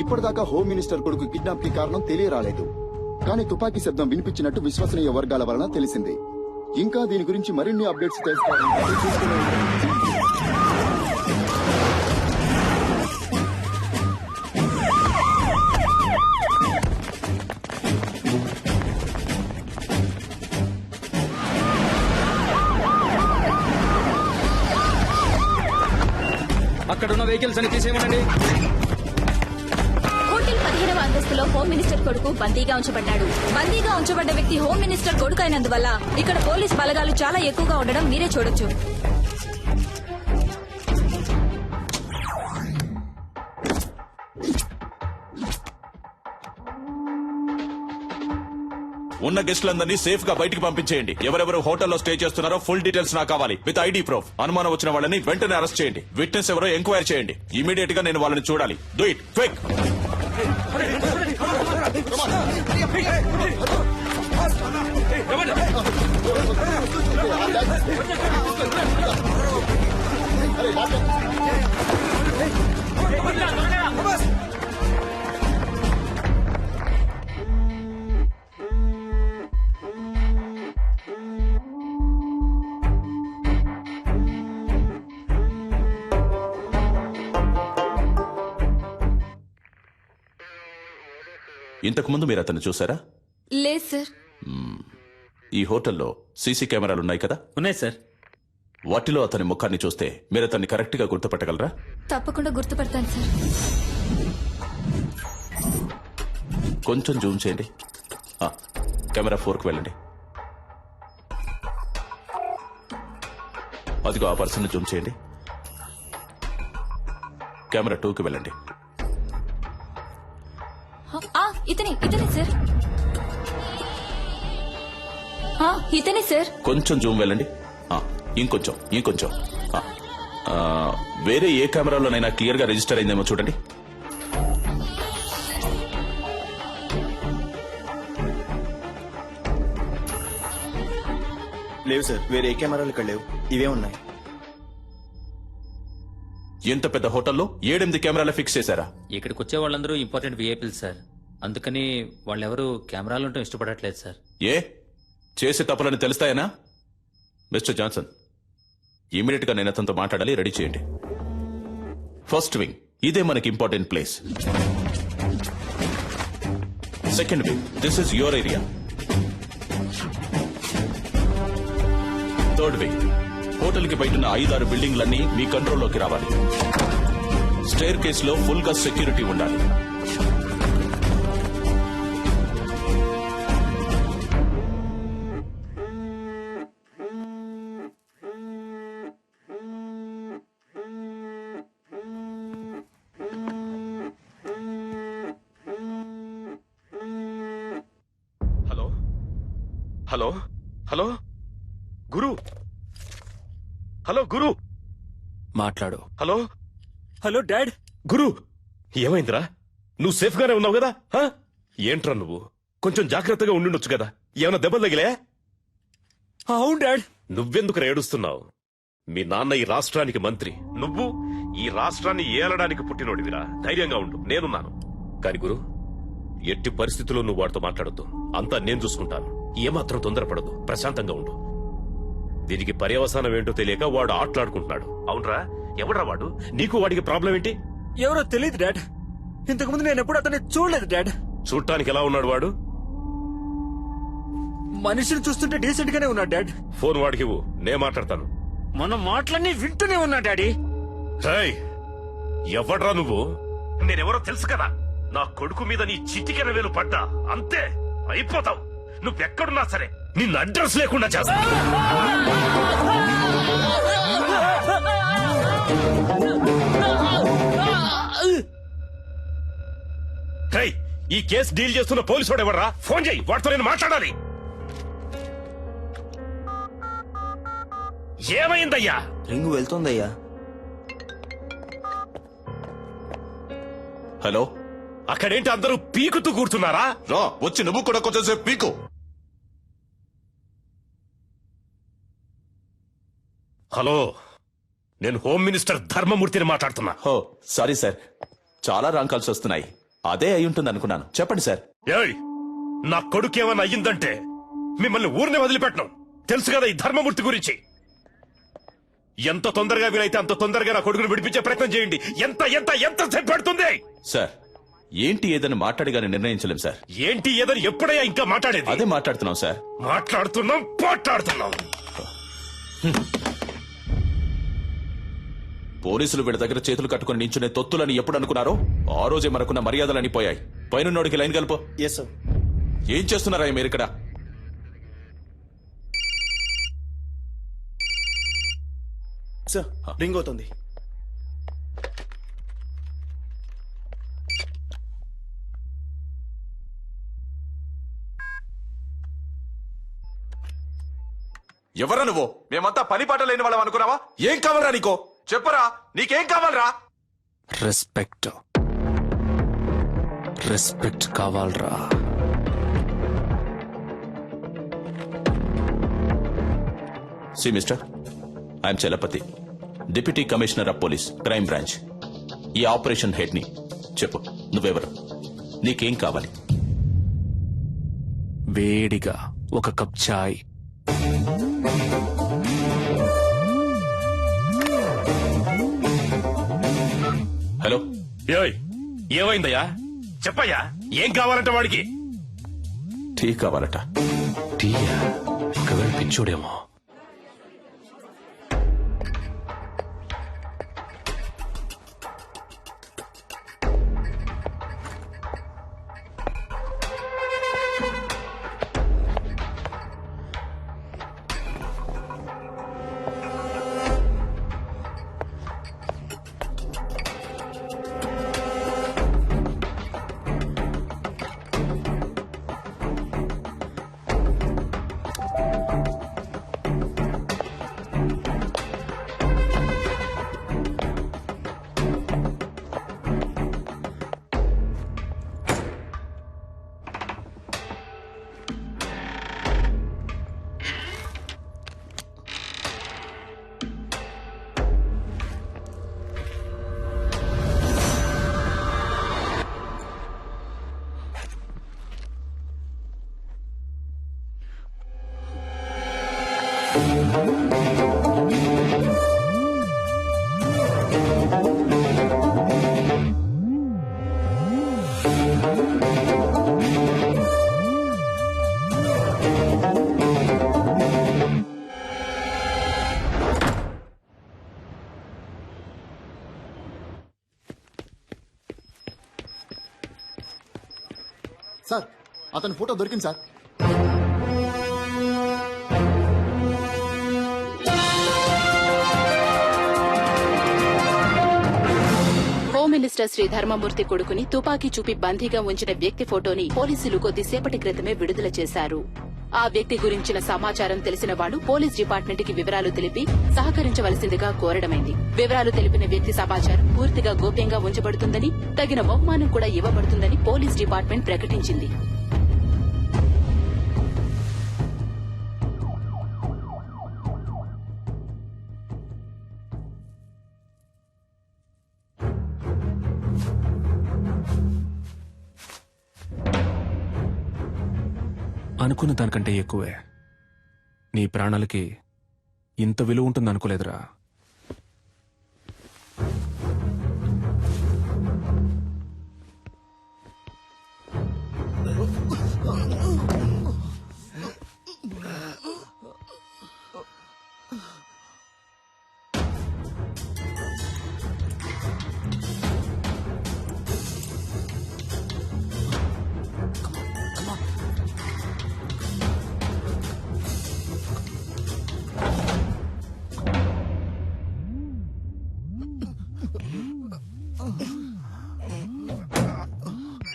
ఇప్పటిదాకా హోమ్ మినిస్టర్ కొడుకు కిడ్నాప్ కి కారణం తెలియరాలేదు. కానీ తుపాకీ శబ్దం వినిపించినట్టు విశ్వసనీయ వర్గాల వలన తెలిసింది. ఇంకా దీని గురించి మరిన్ని అప్డేట్స్ తెలుసుకోవాలంటే చూస్తూనే ఉండండి. అక్కడున్న వెహికల్స్ అని తీసేయమనండి. హోటల్ 15వ అంతస్తులో హోమ్ మినిస్టర్ కొడుకు బందీగా ఉంచబడ్డాడు. బందీగా ఉంచబడ్డ వ్యక్తి హోమ్ మినిస్టర్ కొడుకు అయినందువల్ల ఇక్కడ పోలీస్ బలగాలు చాలా ఎక్కువగా ఉండడం మీరే చూడొచ్చు. ఉన్న గెస్టులందరినీ సేఫ్ గా బయటికి పంపించేయండి. ఎవరెవరు హోటల్లో స్టే చేస్తున్నారో ఫుల్ డీటెయిల్స్ నాకు కావాలి, విత్ ఐడి ప్రూఫ్. అనుమానం వచ్చిన వాళ్ళని వెంటనే అరెస్ట్ చేయండి. విట్నెస్ ఎవరో ఎంక్వైరీ చేయండి. ఇమీడియట్ గా నేను వాళ్ళని చూడాలి. Do it quick. ఇంతకు ముందు మీరు అతన్ని చూసారా? లేదు సార్. ఈ హోటల్లో సీసీ కెమెరాలు ఉన్నాయి కదా? ఉన్నాయి సార్. వాటిలో అతని ముఖాన్ని చూస్తే మీరు అతన్ని కరెక్ట్ గా గుర్తుపట్టగలరా? తప్పకుండా గుర్తుపడతాను సార్. కొంచెం జూమ్ చేయండి. కెమెరా 4కి వెళ్ళండి. అదిగో ఆ పర్సన్ జూమ్ చేయండి. కెమెరా 2కి వెళ్ళండి. ఇతనే సార్. ఇతనే సార్. కొంచెం జూమ్ వెళ్ళండి. ఇంకొంచెం వేరే ఏ కెమెరాలోనైనా క్లియర్ గా రిజిస్టర్ అయిందేమో చూడండి. లేవు సార్, వేరే ఏ కెమెరాలు ఇక్కడ లేవు. ఇవే ఉన్నాయి. ఎంత పెద్ద హోటల్లో 7-8 కెమెరాలు ఫిక్స్ చేశారా? ఇక్కడికి వచ్చే వాళ్ళందరూ ఇంపార్టెంట్ విఐపీలు సార్. అందుకని వాళ్ళెవరూ కెమెరాలు ఉండటం ఇష్టపడట్లేదు సార్. ఏ చేసే తప్పులని తెలుస్తాయనా? మిస్టర్ జాన్సన్, ఇమీడియట్ గా నేను అతనితో మాట్లాడాలి. రెడీ చేయండి. ఫస్ట్ వింగ్, ఇదే మనకి important place. Second wing, this is your area. Third wing, hotel కి బయట 5-6 బిల్డింగ్లన్నీ మీ కంట్రోల్లోకి రావాలి. స్టేర్ కేస్ లో ఫుల్ గా సెక్యూరిటీ ఉండాలి. హలో హలో గురు, హలో గురు, మాట్లాడు. Hello hello dad. గురు, ఏమైందిరా? నువ్వు సేఫ్ గానే ఉన్నావు కదా? ఏంట్రా నువ్వు? కొంచెం జాగ్రత్తగా ఉండుండొచ్చు కదా. ఏమైనా దెబ్బలు తగిలే? అవును డాడ్. నువ్వెందుకు ఏడుస్తున్నావు? మీ నాన్న ఈ రాష్ట్రానికి మంత్రి, నువ్వు ఈ రాష్ట్రాన్ని ఏలడానికి పుట్టినోడివిరా. ధైర్యంగా ఉండు, నేనున్నాను. కాని గురు, ఎట్టి పరిస్థితుల్లో నువ్వు వాడితో మాట్లాడొద్దు. అంతా నేను చూసుకుంటాను. ఏమాత్రం తొందరపడదు, ప్రశాంతంగా ఉండు. దీనికి పర్యవసానం ఏంటో తెలియక వాడు ఆటలాడుకుంటున్నాడు. అవునరా? ఎవడ్రా వాడు? నీకు వాడికి ప్రాబ్లం ఏంటి? ఎవరో తెలియదు డాడ్. ఇంతకుముందు నేను ఎప్పుడు అతన్ని చూడలేదు డాడ్. చూడటానికి ఎలా ఉన్నాడు వాడు? మనిషిని చూస్తుంటే డీసెంట్ గానే ఉన్నాడు డాడ్. ఫోన్ వాడికి ఇవ్వు, నే మాట్లాడతాను. మన మాటలన్నీ వింటూనే ఉన్నా డాడీ. ఎవడ్రా నువ్వు? నేనెవరో తెలుసు కదా. నా కొడుకు మీద నీ చిటికెన వేలు పడ్డా అంతే, అయిపోతావు. నువ్వెక్కడున్నా సరే నిన్ను అడ్రస్ లేకుండా చేస్తా. ఈ కేసు డీల్ చేస్తున్న పోలీసు వాడు ఎవర్రా? ఫోన్ చేయి, వాడితో నేను మాట్లాడాలి. ఏమైందయ్యా? రింగు వెళ్తుందయ్యా. హలో, అక్కడేంటి అందరూ పీకుతూ కూర్చున్నారా? రా వచ్చి నువ్వు కూడా కొంచెం సేపు పీకు. హలో, నేను హోమ్ మినిస్టర్ ధర్మమూర్తిని మాట్లాడుతున్నా. హో సారీ సార్, చాలా రాంగ్ కాల్స్ వస్తున్నాయి. అదే అయి ఉంటుంది అనుకున్నాను. చెప్పండి సార్. ఏయ్, నా కొడుకు ఏమన్నా అయ్యిందంటే మిమ్మల్ని ఊరినే వదిలిపెట్టను. తెలుసు కదా ఈ ధర్మమూర్తి గురించి. ఎంత తొందరగా వీలైతే అంత తొందరగా నా కొడుకును విడిపించే ప్రయత్నం చేయండి. ఎంత ఎంత ఎంత సేపు పడుతుంది? సార్ ఏంటి ఏదని మాట్లాడిగానే నిర్ణయించలేం సార్. ఏంటి ఏదని ఎప్పుడయ్యా ఇంకా మాట్లాడేది? అదే మాట్లాడుతున్నాం సార్. మాట్లాడుతున్నాం. పోలీసులు వీళ్ళ దగ్గర చేతులు కట్టుకుని నించునే తొత్తులని ఎప్పుడు అనుకున్నారో ఆ రోజే మనకున్న మర్యాదలని పోయాయి. పైనున్నోడికి లైన్ కలుపు. Yes sir. ఏం చేస్తున్నారా మీరు ఇక్కడ? సార్ రింగ్ అవుతుంది. ఎవరా నువ్వు? మేమంతా పని పాట లేని వాళ్ళం అనుకున్నావా? ఏం కావాలరా నీకో? చెప్పరా, నీకేం కావాలరా? రెస్పెక్ట్ కావాలరా. See mister, I'm Chalapathi, deputy commissioner of police, crime branch. ఈ ఆపరేషన్ హెడ్ ని. చెప్పు, నువ్వెవరు? నీకేం కావాలి? వేడిగా ఒక కప్ చాయ్. హలో, ఏయ్, ఏమైందయ్యా? చెప్పయ్యా, ఏం కావాలంటే వాడికి? టీ కావాలట. టీయా? ఒకవేళ పిచ్చోడేమో. సార్ అతని ఫోటో దొరికింది సార్. హోమ్ మినిస్టర్ శ్రీ ధర్మమూర్తి కొడుకుని తుపాకీ చూపి బందీగా ఉంచిన వ్యక్తి ఫోటోని పోలీసులు కొద్దిసేపటి క్రితమే విడుదల చేశారు. ఆ వ్యక్తి గురించిన సమాచారం తెలిసిన వాళ్లు పోలీస్ డిపార్ట్మెంట్ కి వివరాలు తెలిపి సహకరించవలసిందిగా కోరడమైంది. వివరాలు తెలిపిన వ్యక్తి సమాచారం పూర్తిగా గోప్యంగా ఉంచబడుతుందని, తగిన బహుమానం కూడా ఇవ్వబడుతుందని పోలీస్ డిపార్ట్మెంట్ ప్రకటించింది. అనుకున్న దానికంటే ఎక్కువే. నీ ప్రాణాలకి ఇంత విలువ ఉంటుందనుకోలేదురా.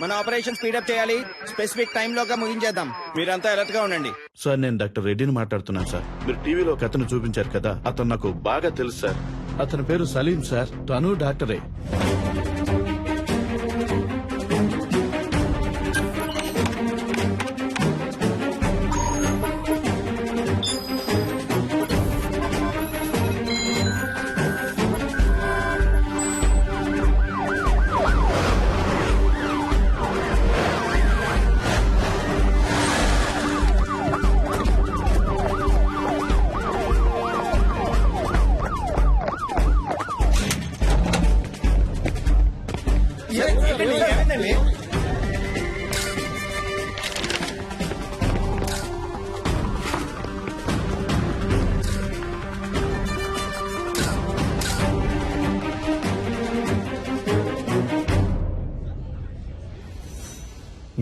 మన ఆపరేషన్ స్పీడప్ చేయాలి. స్పెసిఫిక్ టైం లోగా ముగించేద్దాం. మీరంతా అలర్ట్ గా ఉండండి. సార్ నేను డాక్టర్ రెడ్డిని మాట్లాడుతున్నాను సార్. మీరు టీవీలో ఒక అతను చూపించారు కదా, అతను నాకు బాగా తెలుసు సార్. అతని పేరు సలీం సార్. తను డాక్టరే.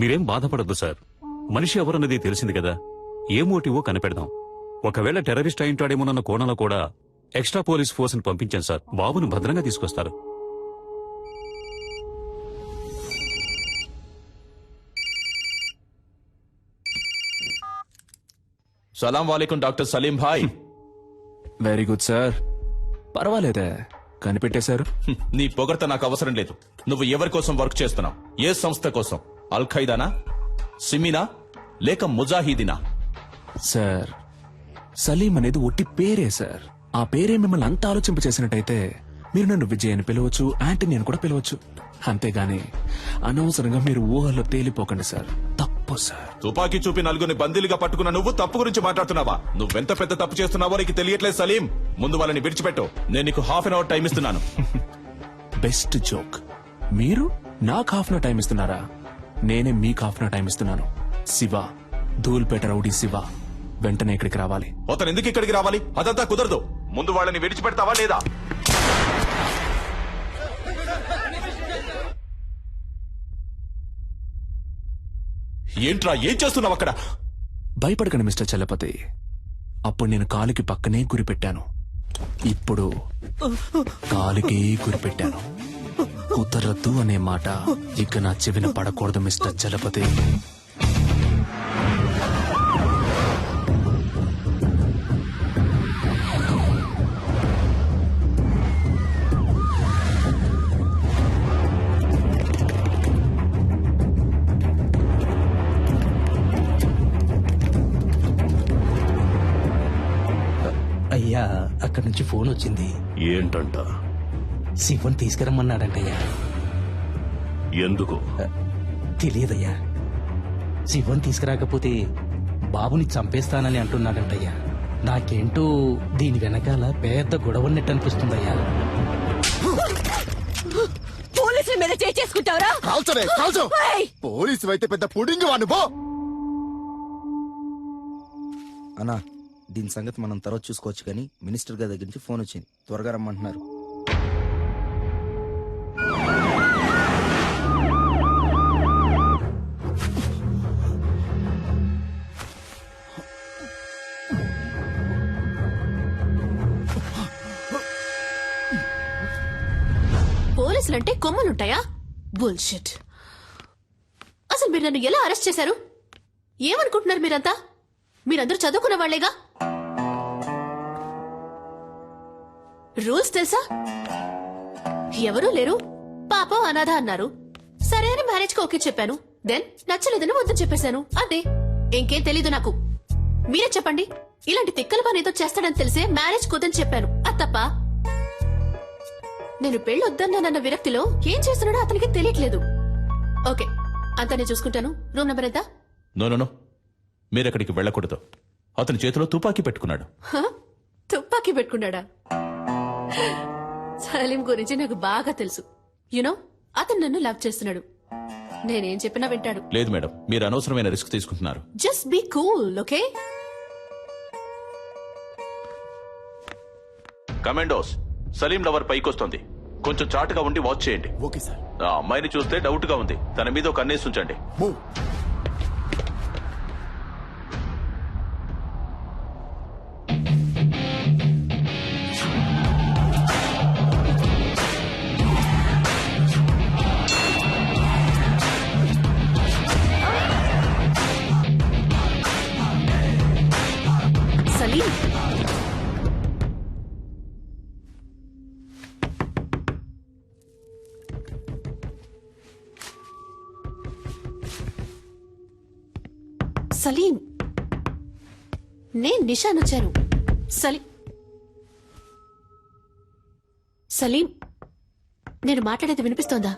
మీరేం బాధపడద్దు సార్. మనిషి ఎవరన్నది తెలిసింది కదా. ఏ మోటివో కనిపెడదాం. ఒకవేళ టెర్రరిస్ట్ అయింటాడేమోనన్న కోణంలో కూడా ఎక్స్ట్రా పోలీస్ ఫోర్స్ ని పంపించాను సార్. బాబును భద్రంగా తీసుకొస్తారు. సలాం వాలేకుం డాక్టర్ సలీం భాయ్. Very good sir. పర్వాలేదే, కనిపెట్టేశారు. నీ పొగడ్త నాకు అవసరం లేదు. నువ్వు ఎవరి కోసం వర్క్ చేస్తున్నావు? ఏ సంస్థ కోసం? అల్ ఖైదానా, సిమినా, లేక ముజాహిదీనా? సార్, సలీం అనేది ఒట్టి పేరే సార్. ఆ పేరే మిమ్మల్ని అంత ఆలోచింపచేసినట్టయితే మీరు నన్ను విజయ్ అని పిలవచ్చు, యాంటనీ అని కూడా పిలవచ్చు. అంతేగాని అనవసరంగా మీరు ఊహల్లో తేలిపోకండి సార్. తప్పు సార్. తుపాకీ చూపి నలుగురిని బందీలుగా పట్టుకున్న నువ్వు తప్పు గురించి మాట్లాడుతున్నావా? నువ్వెంత పెద్ద తప్పు చేస్తున్నావో నీకు తెలియట్లేదు సలీం. ముందు వాళ్ళని విడిచిపెట్టు. నేను నీకు హాఫ్ అన్ అవర్ టైం ఇస్తున్నాను. Best joke. మీరు నాకు హాఫ్ అన్ అవర్ టైం ఇస్తున్నారా? నేనే మీకు హాఫ్ అన్ అవర్ టైం ఇస్తున్నాను. శివ, ధూల్పేట రౌడీ శివ వెంటనే ఇక్కడికి రావాలి. అతను ఎందుకు ఇక్కడికి రావాలి? అదంతా కుదరదు. ముందు వాళ్ళని విడిచిపెడతావా లేదా? ఏంట్రా, ఏం చేస్తున్నావు అక్కడ? భయపడకండి మిస్టర్ చలపతి. అప్పుడు నేను కాలికి పక్కనే గురిపెట్టాను. ఇప్పుడు కాలికి గురిపెట్టాను. కుదరద్దు అనే మాట ఇక నా చెవిన పడకూడదు మిస్టర్ చలపతి. అయ్యా, అక్కడి నుంచి ఫోన్ వచ్చింది. ఏంటంట? శివన్ తీసుకురమ్మన్నాడంటయ్యా. ఎందుకు? తెలియదయ్యా. శివన్ తీసుకురాకపోతే బాబుని చంపేస్తానని అంటున్నాడంటయ్యా. నాకేంటో దీని వెనకాల పెద్ద గొడవ ఉన్నట్టు అనిపిస్తుందయ్యా. పోలీసుల మీద చేసుకుంటావరా? కాల్చరే, కాల్చు. పోలీసు అయితే పెద్ద పుడింగి వాడు పో. అన్నా, దీని సంగతి మనం తర్వాత చూసుకోవచ్చు కానీ మినిస్టర్ గారి దగ్గర నుంచి ఫోన్ వచ్చింది. త్వరగా రమ్మంటున్నారు. పోలీసులంటే కొమ్మలుంటాయా? బుల్షిట్. అసలు మీరు నన్ను ఎలా అరెస్ట్ చేశారు? ఏమనుకుంటున్నారు మీరంతా? మీరందరూ చదువుకున్న వాళ్లేగా. రూల్స్ తెలుసా? ఎవరూ లేరు, పాపం అనాథ అన్నారు. సరే అని మ్యారేజ్ కి ఓకే చెప్పాను. దెన్ నచ్చలేదని వద్దని చెప్పేశాను. అంతే, ఇంకేం తెలీదు నాకు. మీరే చెప్పండి. ఇలాంటి తిక్కల పని ఏదో చేస్తాడని తెలిసే మ్యారేజ్ కుదని చెప్పాను. అది తప్ప? నేను పెళ్లి వద్దన్నానన్న విరక్తిలో ఏం చేస్తున్నాడో అతనికి తెలియట్లేదు. ఓకే, అంతా నేను చూసుకుంటాను. రూమ్ నెంబర్ ఎంత? నో, మీరెక్కడికి వెళ్ళకూడదు. అతని చేతిలో తుపాకీ పెట్టుకున్నాడు. తుపాకీ పెట్టుకున్నాడా? సలీం గురించి నాకు బాగా తెలుసు. యునో, అతను నన్ను లవ్ చేస్తున్నాడు. నేనేం చెప్పినా వింటాడు. లేదు మేడం, మీరు అనవసరమైన రిస్క్ తీసుకుంటున్నారు. Just be cool, okay? Commandos, Salim lover పైకొస్తుంది. కొంచెం చాటుగా ఉండి వాచ్ చేయండి. Okay sir. ఆ అమ్మాయిని చూస్తే డౌట్ గా ఉంది. తన మీద ఒక కన్నేసి ఉంచండి. మూవ్. సలీం, నేను నిషాన్ వచ్చాను. సలీం, నేను మాట్లాడేది వినిపిస్తోందా?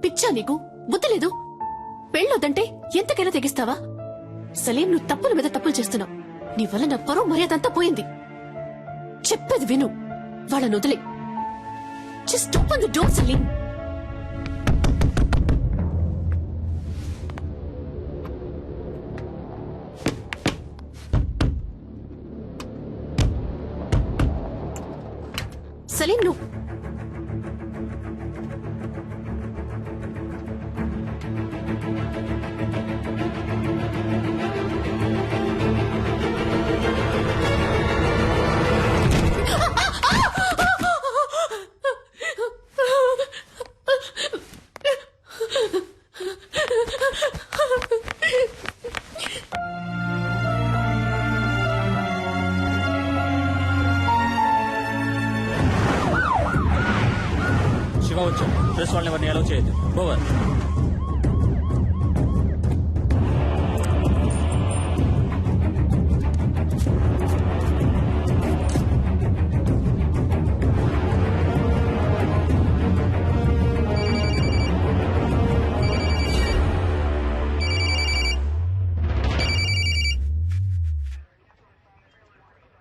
పిచ్చా నీకు? బుద్ధి లేదు? పెళ్ళొద్దంటే ఎంతకైనా తెగిస్తావా? సలీం, నువ్వు తప్పుల మీద తప్పులు చేస్తున్నావు. నీ వల్ల నా పరువు మర్యాద అంతా పోయింది. చెప్పేది విను, వాళ్ళని వదిలే. Just open the door Salim. Salim, నువ్వు శివ వచ్చాం. ప్రెస్ వాళ్ళని ఎవరిని అలౌ చేయొద్దు. ఓవర్.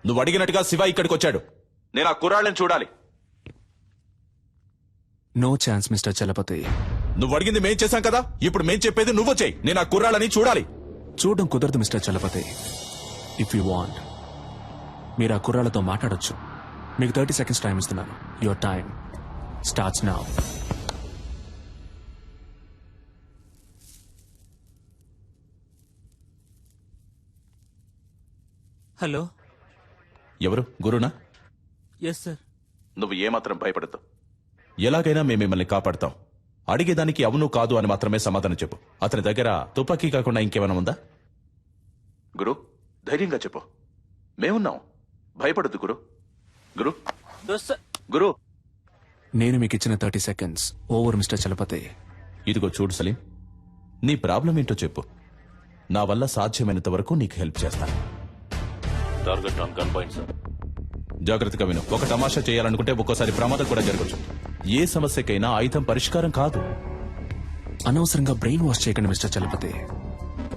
నువ్వు అడిగినట్టుగా శివ ఇక్కడికి వచ్చాడు. నేను ఆ కుర్రాళ్ళని చూడాలి. No chance mister Chalapathi. నువ్వు అడిగింది మేం చేశాం కదా, ఇప్పుడు మేం చెప్పేది నువ్వు చేయి. నేను ఆ కుర్రాళ్ళని చూడాలి. చూడడం కుదరదు mister Chalapathi. If you want, మీరు ఆ కుర్రాళ్ళతో మాట్లాడొచ్చు. మీకు 30 seconds టైం ఇస్తున్నాను. Your time starts now. Hello. ఎవరు? గురునా? Yes sir. నువ్వు ఏమాత్రం భయపడద్దు. ఎలాగైనా మేము మిమ్మల్ని కాపాడతాం. అడిగేదానికి అవును కాదు అని మాత్రమే సమాధానం చెప్పు. అతని దగ్గర తుపాకీ కాకుండా ఇంకేమైనా ఉందా? గురు, ధైర్యంగా చెప్పు. మేమున్నాం. భయపడద్దు గురు. గురు గురు నేను మీకు ఇచ్చిన 30 seconds ఓవర్ మిస్టర్ చలపతి. ఇదిగో చూడు సలీం, నీ ప్రాబ్లం ఏంటో చెప్పు. నా వల్ల సాధ్యమైనంత వరకు నీకు హెల్ప్ చేస్తాను. Target on gun point sir. జాగ్రత్తగా విను. ఒక తమాషా చేయాలనుకుంటే ఒక్కోసారి ప్రమాదం కూడా జరగచ్చు. ఏ సమస్యకైనా ఆయుధం పరిష్కారం కాదు. అనవసరంగా బ్రెయిన్ వాష్ చేయకండి మిస్టర్ చలపతి.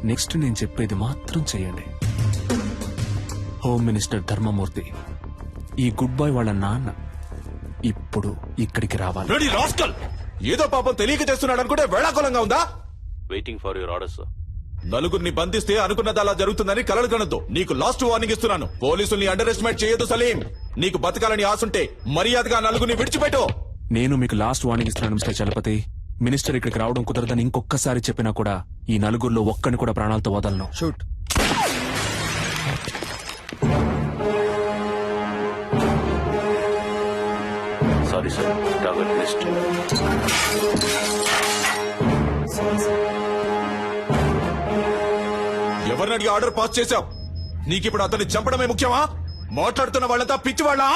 నెక్స్ట్ నేను చెప్పేది మాత్రం చేయండి. హోమ్ మినిస్టర్ ధర్మమూర్తి, ఈ గుడ్ బాయ్ వాళ్ళ నాన్న ఇప్పుడు ఇక్కడికి రావాలి. Ready rascal! ఏదో పాపం తెలియక చేస్తున్నాడు అనుకుంటే వేళాకులంగా ఉందా? Waiting for your order sir. నలుగురిని బంధిస్తే అనుకున్నది అలా జరుగుతుందని కలలు కనొద్దు. నీకు లాస్ట్ వార్నింగ్ ఇస్తున్నాను. పోలీసుల్ని అండర్ ఎస్టిమేట్ చేయొద్దు సలీం. నీకు బతకాలని ఆశుంటే మర్యాదగా నలుగురిని విడిచిపెట్టు. నేను మీకు లాస్ట్ వార్నింగ్ ఇస్తున్నాను మిస్టర్ చలపతి. మినిస్టర్ ఇక్కడికి రావడం కుదరదని ఇంకొకసారి చెప్పినా కూడా ఈ నలుగురిలో ఒక్కని కూడా ప్రాణాలతో వదలను. Shoot. Sorry sir, target list. ఎవరిని అడిగి ఆర్డర్ పాస్ చేశావు? నీకిప్పుడు అతన్ని చంపడమే ముఖ్యమా? మాట్లాడుతున్న వాళ్ళంతా పిచ్చివాళ్ళా?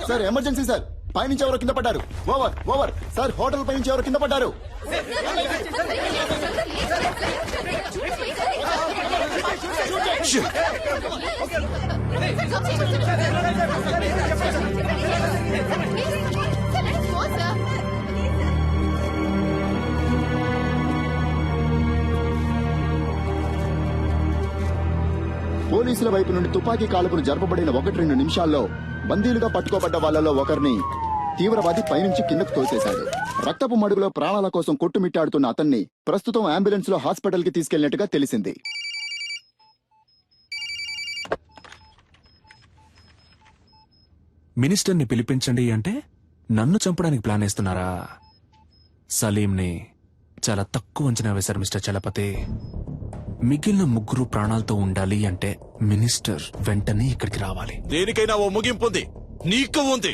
Sir emergency sir. పైనుంచి ఎవరో కింద పడ్డారు. Over over sir. హోటల్ పైనుంచి ఎవరో కింద పడ్డారు. పోలీసుల వైపు నుండి తుపాకీ కాల్పులు జరపబడిన 1-2 నిమిషాల్లో బందీలుగా పట్టుకోబడ్డ వాళ్లలో ఒకరిని తీవ్రవాది పైనుంచి కిందకు తోసేశాడు. రక్తపు మడుగులో ప్రాణాల కోసం కొట్టుమిట్టాడుతున్న అతన్ని ప్రస్తుతం అంబులెన్స్ లో హాస్పిటల్ కి తీసుకెళ్లినట్టుగా తెలిసింది. మినిస్టర్ని పిలిపించండి అంటే నన్ను చంపడానికి ప్లాన్ వేస్తున్నారా? సలీంని చాలా తక్కువ అంచనా వేశారు మిస్టర్ చలపతి. మిగిలిన ముగ్గురు ప్రాణాలతో ఉండాలి అంటే మినిస్టర్ వెంటనే ఇక్కడికి రావాలి. దేనికైనా ఓ ముగింపు ఉంది. నీకు ఉంది.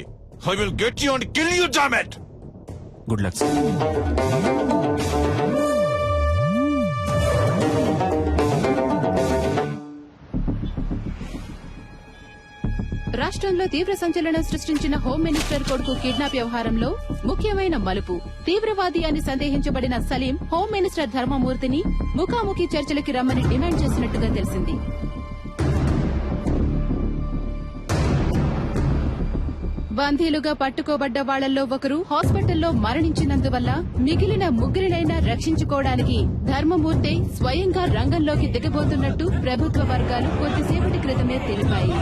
I will get you and kill you, damn it. Good luck sir. రాష్ట్ర రాష్ట్రంలో తీవ్ర సంచలనం సృష్టించిన హోం మినిస్టర్ కొడుకు కిడ్నాప్ వ్యవహారంలో ముఖ్యమైన మలుపు. తీవ్రవాది అని సందేహించబడిన సలీం హోం మినిస్టర్ ధర్మమూర్తిని ముఖాముఖి చర్చలకి రమ్మని డిమాండ్ చేసినట్టుగా తెలిసింది. బందీలుగా పట్టుకోబడ్డ వాళ్లలో ఒకరు హాస్పిటల్లో మరణించినందువల్ల మిగిలిన ముగ్గురినైనా రక్షించుకోవడానికి ధర్మమూర్తి స్వయంగా రంగంలోకి దిగబోతున్నట్టు ప్రభుత్వ వర్గాలు కొద్దిసేపటి క్రితమే తెలిపాయి.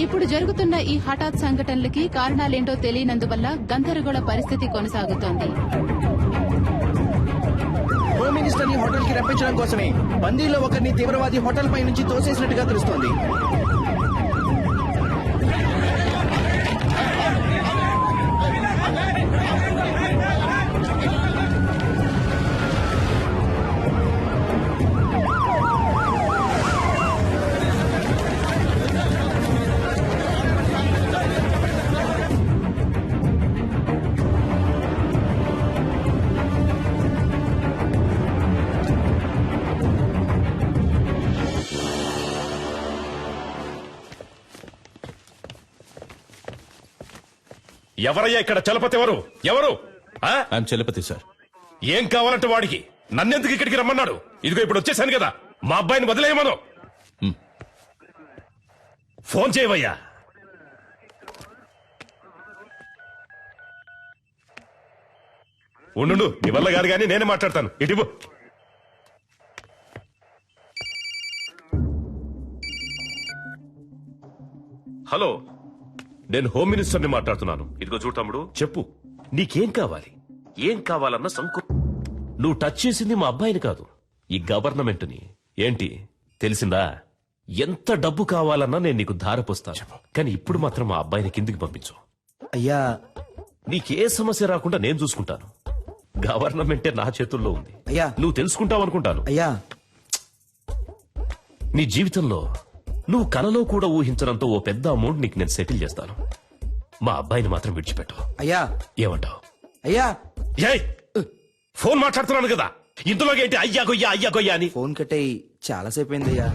ఇప్పుడు జరుగుతున్న ఈ హఠాత్ సంఘటనలకి కారణాలేంటో తెలియనందువల్ల గందరగోళ పరిస్థితి కొనసాగుతోంది. హోమ్ మినిస్టర్ ని హోటల్ కి రప్పించడం కోసమే బందీలో ఒకరిని తీవ్రవాది హోటల్ పై నుంచి తోసేసినట్టుగా తెలుస్తోంది. ఎవరయ్యా ఇక్కడ చలపతి? ఎవరు ఎవరు? ఆ? I'm Chalapathi sir. ఏం కావాలంటే వాడికి? నన్నెందుకు ఇక్కడికి రమ్మన్నాడు? ఇదిగో ఇప్పుడు వచ్చేసాను కదా, మా అబ్బాయిని వదిలేయమను. ఫోన్ చేయవయ్యా. ఉండు, నీ వల్ల గారు గాని నేనే మాట్లాడతాను. ఇటు హలో, నేను హోమ్ మినిస్టర్ని మాట్లాడుతున్నాను. ఇదిగో చూడు తమ్ముడు, చెప్పు నీకేం కావాలి? ఏం కావాలన్న సంకు నువ్వు టచ్ చేసింది మా అబ్బాయిని కాదు, ఈ గవర్నమెంట్ని. ఏంటి తెలిసిందా? ఎంత డబ్బు కావాలన్నా నేను నీకు ధారపోస్తాను, కానీ ఇప్పుడు మాత్రం మా అబ్బాయిని కిందికి పంపించు. అయ్యా, నీకే సమస్య రాకుండా నేను చూసుకుంటాను. గవర్నమెంటే నా చేతుల్లో ఉంది. అయ్యా, నువ్వు తెలుసుకుంటావు అనుకుంటాను. అయ్యా, నీ జీవితంలో నువ్వు కలలో కూడా ఊహించడంతో ఓ పెద్ద అమౌంట్ నీకు నేను సెటిల్ చేస్తాను. మా అబ్బాయిని మాత్రం విడిచిపెట్టు. అయ్యా, ఏమంటావు? అయ్యా, ఏయ్, ఫోన్ మాట్లాడుతున్నాను కదా, ఇందులోకి ఏంటి అయ్యా గొయ్యా అయ్యా గొయ్యా అని? ఫోన్ కట్టయి చాలాసేపు అయిందయ్యా.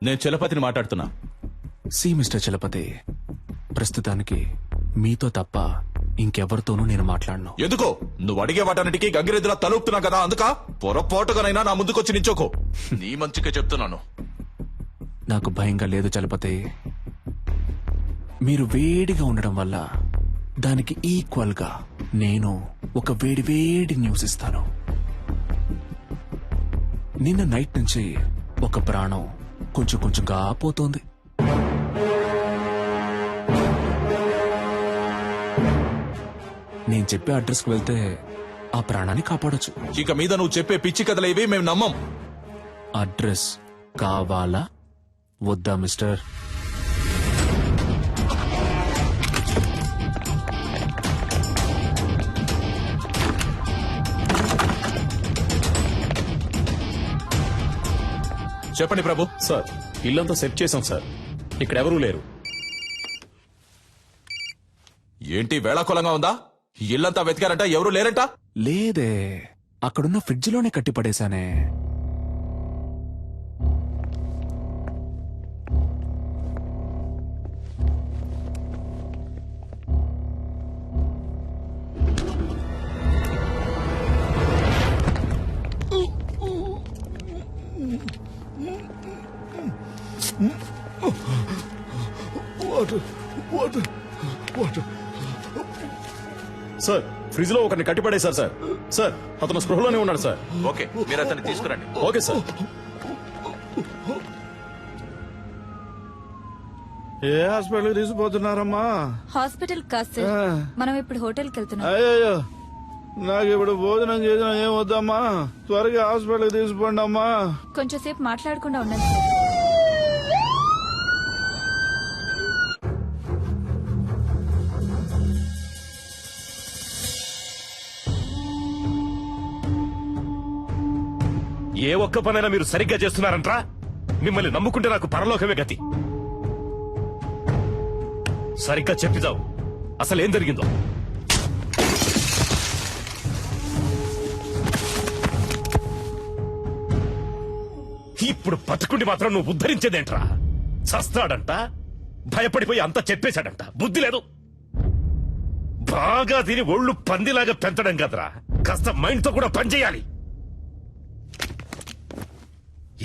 నేను చలపతిని మాట్లాడుతున్నా. సి మిస్టర్ చలపతి, ప్రస్తుతానికి మీతో తప్ప ఇంకెవరితోనూ నేను మాట్లాడను. ఎందుకో? నువ్వు అడిగే వాటన్నిటికీ గంగిరెద్దులా తలుపుతున్నా కదా, అందుక పొరపాటుగానైనా నా ముందుకొచ్చి నించోకో. నీ మంచిగా చెప్తున్నాను. నాకు భయంగా లేదు చలపతి. మీరు వేడిగా ఉండడం వల్ల దానికి ఈక్వల్ గా నేను ఒక వేడి వేడి న్యూస్ ఇస్తాను. నిన్న నైట్ నుంచి ఒక ప్రాణం కొంచెం కొంచెంగా పోతోంది. నేను చెప్పే అడ్రస్కి వెళ్తే ఆ ప్రాణాన్ని కాపాడొచ్చు. ఇక మీద నువ్వు చెప్పే పిచ్చి కథలేవి మేము నమ్మం. అడ్రస్ కావాలా వద్దా మిస్టర్? చెప్పండి ప్రభు. సార్, ఇల్లంతా సెట్ చేశాం సార్. ఇక్కడ ఎవరూ లేరు. ఏంటి వేళాకోళంగా ఉందా? ఇల్లంతా వెతికారంట, ఎవరు లేరంట? లేదే, అక్కడున్న ఫ్రిడ్జ్ లోనే కట్టిపడేశానే. సార్, ఫ్రిడ్జ్ లో ఒకరిని కట్టిపడేశారు సార్. సార్, అతను స్పృహలోనే ఉన్నాడు సార్. ఓకే, మీరు అతన్ని తీసుకురండి. Okay sir. ఏ హాస్పిటల్ తీసుకుపోతున్నారమ్మా? హాస్పిటల్ కాదు సార్, మనం ఇప్పుడు హోటల్కి వెళ్తున్నాం. అయ్యో, నాకు ఇప్పుడు భోజనం చేసిన ఏం వద్దమ్మా, త్వరగా హాస్పిటల్కి తీసుకోండి అమ్మా. కొంచెం సేపు మాట్లాడకుండా ఉండండి సార్. ఏ ఒక్క పనైనా మీరు సరిగ్గా చేస్తున్నారంట్రా? మిమ్మల్ని నమ్ముకుంటే నాకు పరలోకమే గతి. సరిగ్గా చెప్పిదావు, అసలు ఏం జరిగిందో. ఇప్పుడు బతుకుండి మాత్రం నువ్వు ఉద్ధరించేదేంట్రా? చస్తాడంట, భయపడిపోయి అంతా చెప్పేశాడంట. బుద్ధి లేదు. బాగా తిని ఒళ్ళు పందిలాగా పెంచడం కదరా, కాస్త మైండ్ తో కూడా పనిచేయాలి.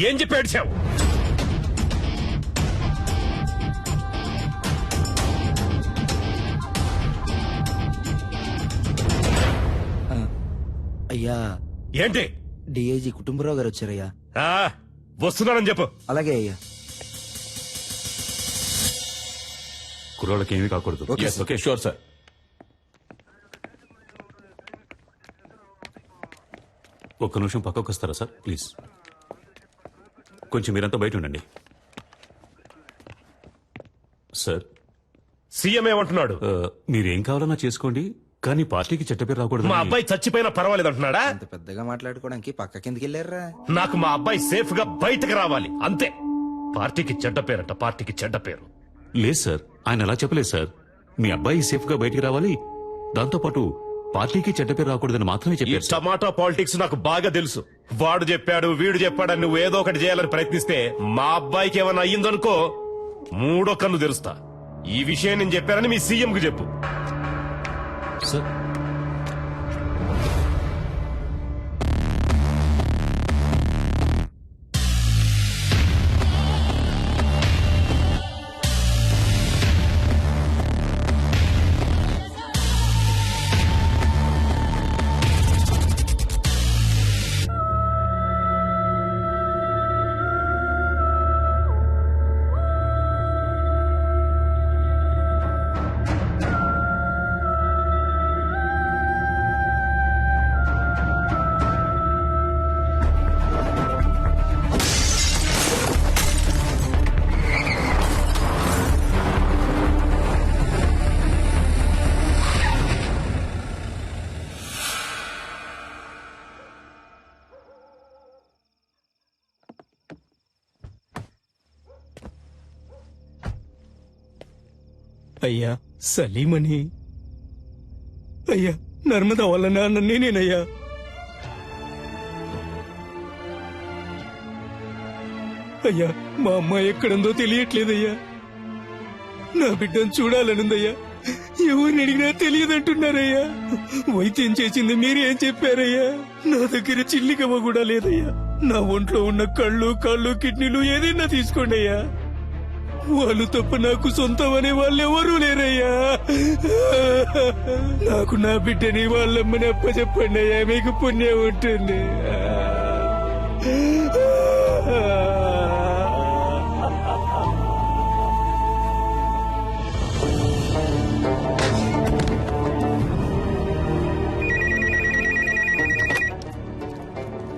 ఏం చెప్పి ఏడ్చావు? అయ్యా, ఏంటి? డిఐజీ కుటుంబరావు గారు వచ్చారయ్యా. ఆ, వస్తున్నానని చెప్పు. అలాగే అయ్యా. కుర్రాళ్ళకి ఏమీ కాకూడదు. Okay sure sir. ఒక్క నిమిషం పక్కకు వస్తారా సార్ ప్లీజ్? కొంచెం మీరంతా బయట ఉండండి. సార్, సీఎం ఏమంటున్నాడు? మీరేం కావాలన్నా చేసుకోండి, కానీ పార్టీకి చెడ్డ పేరు రాకూడదు. మా అబ్బాయి చచ్చిపోయినా పర్వాలేదు అంటున్నాడా? అంత పెద్దగా మాట్లాడుకోవడానికి పక్క కిందకి వెళ్ళారా? నాకు మా అబ్బాయి సేఫ్ గా బయటకు రావాలి అంతే. పార్టీకి చెడ్డ పేరంట, పార్టీకి చెడ్డ పేరు. లేదు సార్, ఆయన అలా చెప్పలేదు సార్. మీ అబ్బాయి సేఫ్ గా బయటికి రావాలి, దాంతో పాటు పార్టీకి చెడ్డ పేరు రాకూడదని మాత్రమే ఈ చెప్పారు. టమాటా పాలిటిక్స్ నాకు బాగా తెలుసు. వాడు చెప్పాడు, వీడు చెప్పాడని నువ్వు ఏదో ఒకటి చేయాలని ప్రయత్నిస్తే మా అబ్బాయికి ఏమైనా అయ్యిందనుకో మూడో కన్ను తెరుస్తా. ఈ విషయం నేను చెప్పానని మీ సీఎం కు చెప్పు. సార్, అయ్యా సలీమని, అయ్యా నర్మద వాళ్ళ నాన్న నేనేనయ్యా. అయ్యా మా అమ్మాయి ఎక్కడుందో తెలియట్లేదయ్యా. నా బిడ్డను చూడాలనుందయ్యా. ఎవరిని అడిగినా తెలియదంటున్నారయ్యా. వైద్యం చేసింది మీరేం చెప్పారయ్యా? నా దగ్గర చిల్లిగవ్వ కూడా లేదయ్యా. నా ఒంట్లో ఉన్న కళ్ళు, కాళ్ళు, కిడ్నీలు ఏదైనా తీసుకోండి అయ్యా. వాళ్ళు తప్ప నాకు సొంతం అనే వాళ్ళు ఎవరూ లేరయ్యా. నాకు నా బిడ్డని వాళ్ళమ్మని అప్పచెప్పండి అయ్యా, మీకు పుణ్యం ఉంటుంది.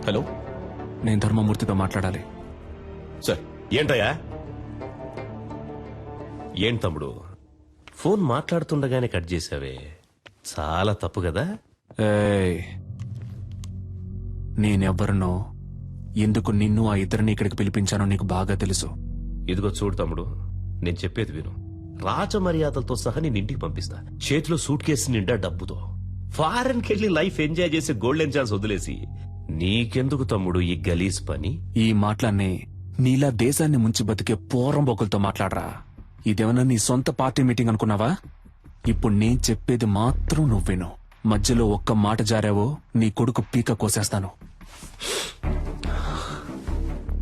హలో, నేను ధర్మమూర్తితో మాట్లాడాలి. సార్. ఏంటయ్యా? ఏం తమ్ముడు, ఫోన్ మాట్లాడుతుండగానే కట్ చేసావే, చాలా తప్పు కదా? ఏయ్, నేనెవ్వరినో, ఎందుకు నిన్ను ఆ ఇద్దరిని ఇక్కడికి పిలిపించానో నీకు బాగా తెలుసు. ఇదిగో చూడు తమ్ముడు, నేను చెప్పేది విను. రాజమర్యాదలతో సహా నేను ఇంటికి పంపిస్తా, చేతిలో సూట్ కేసు నిండా డబ్బుతో. ఫారెన్ కెళ్లి లైఫ్ ఎంజాయ్ చేసే గోల్డెన్ ఛాన్స్ వదిలేసి నీకెందుకు తమ్ముడు ఈ గలీజ్ పని? ఈ మాటలన్నీ నీలా దేశాన్ని ముంచి బతికే పోరంబోకులతో మాట్లాడరా. ఇదేమన్నా నీ సొంత పార్టీ మీటింగ్ అనుకున్నావా? ఇప్పుడు నేను చెప్పేది మాత్రం నువ్వు విను. మధ్యలో ఒక్క మాట జారావో నీ కొడుకు పీక కోసేస్తాను.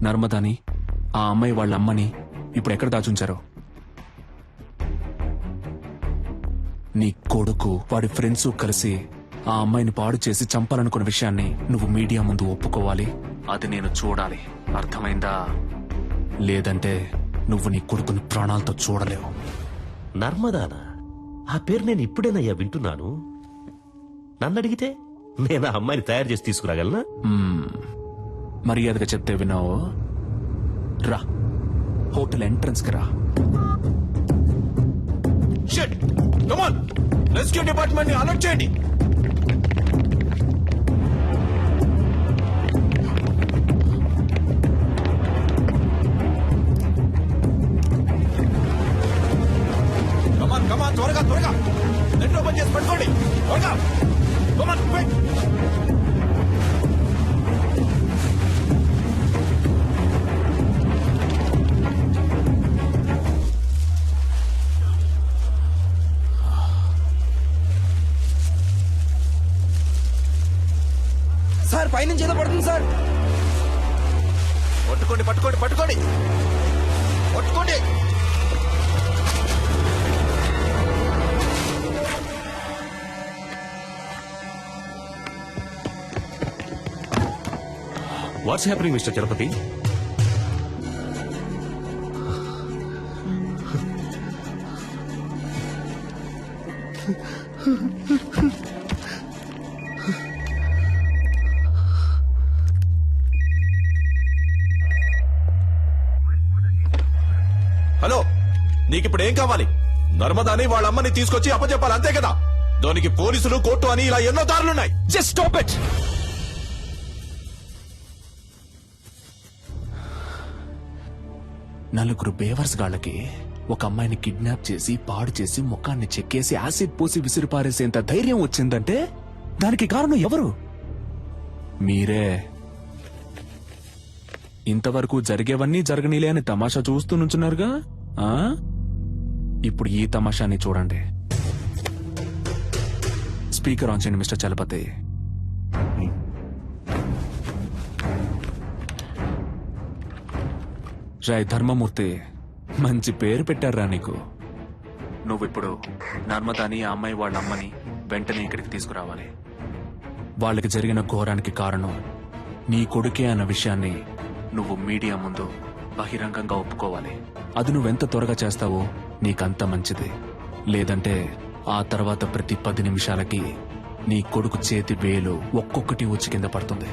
నర్మదాని, ఆ అమ్మాయి వాళ్ళ అమ్మని ఇప్పుడు ఎక్కడ దాచుంచారో? నీ కొడుకు వాడి ఫ్రెండ్స్ కలిసి ఆ అమ్మాయిని పాడు చేసి చంపాలనుకున్న విషయాన్ని నువ్వు మీడియా ముందు ఒప్పుకోవాలి. అది నేను చూడాలి, అర్థమైందా? లేదంటే నువ్వు నీ కొడుకుని ప్రాణాలతో చూడలేవు. నర్మదానా? ఆ పేరు నేను ఇప్పుడేనయ్యా వింటున్నాను. నన్ను అడిగితే నేను ఆ అమ్మాయిని తయారు చేసి తీసుకురాగలనా? మర్యాదగా చెప్తే విన్నావు. రా, హోటల్ ఎంట్రన్స్ కి రా. Shit come on rescue department ని అలర్ట్ చేయండి. కమాన్ త్వరగా త్వరగా నెట్ ఓపెన్ చేసి పట్టుకోండి త్వరగా. Come on quick. సార్ పైనుంచి ఏదో పడుతుంది సార్. పట్టుకోండి పట్టుకోండి పట్టుకోండి పట్టుకోండి. What's happening mister Chalapathi? Hello, నీకిప్పుడు ఏం కావాలి? నర్మదాని వాళ్ళ అమ్మని తీసుకొచ్చి అప్పచెప్పాలి అంతే కదా? దానికి పోలీసులు కోర్టు అని ఇలా ఎన్నో దారులున్నాయి. Just stop it. నలుగురు బేవర్స్ గాళ్ళకి ఒక అమ్మాయిని కిడ్నాప్ చేసి పాడు చేసి ముఖాన్ని చెక్కేసి యాసిడ్ పోసి విసిరిపారేసేంత ధైర్యం వచ్చిందంటే దానికి కారణం ఎవరు? మీరే. ఇంతవరకు జరిగేవన్నీ జరగనీలే అని తమాషా చూస్తూ నుంచున్నారుగా. ఆ? ఇప్పుడు ఈ తమాషాని చూడండి. స్పీకర్ ఆన్ చేయండి మిస్టర్ చలపతి. రాయ్ ధర్మమూర్తి, మంచి పేరు పెట్టారా నీకు. నువ్విప్పుడు నర్మదాని ఆ అమ్మాయి వాళ్ళ అమ్మని వెంటనే ఇక్కడికి తీసుకురావాలి. వాళ్ళకి జరిగిన ఘోరానికి కారణం నీ కొడుకే అన్న విషయాన్ని నువ్వు మీడియా ముందు బహిరంగంగా ఒప్పుకోవాలి. అది నువ్వెంత త్వరగా చేస్తావో నీకంత మంచిది. లేదంటే ఆ తర్వాత ప్రతి 10 నిమిషాలకి నీ కొడుకు చేతి వేలు ఒక్కొక్కటి వచ్చి కింద పడుతుంది.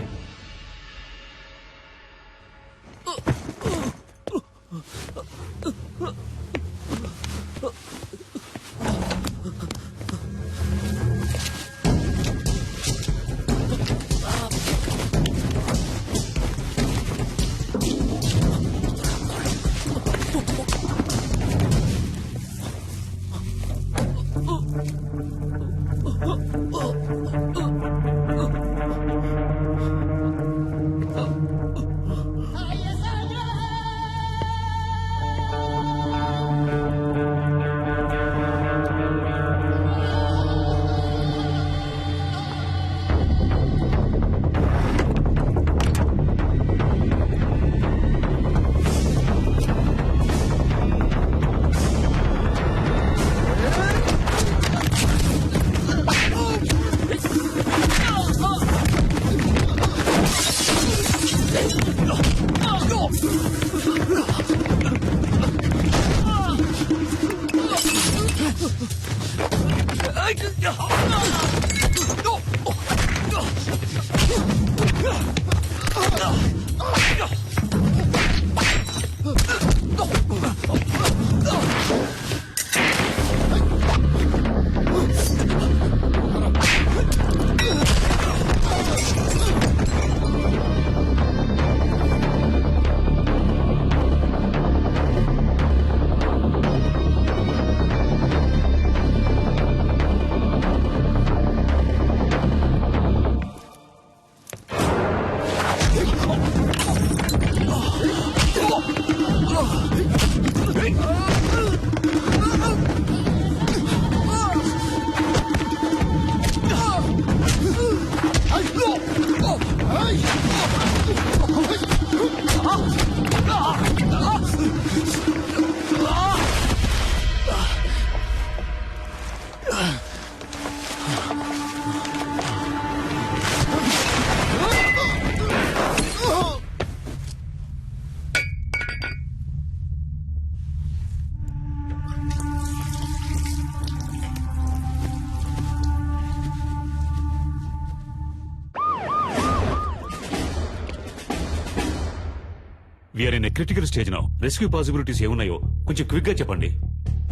We are in critical stage now. Rescue possibilities ఏమున్నాయో కొంచెం క్విక్ గా చెప్పండి.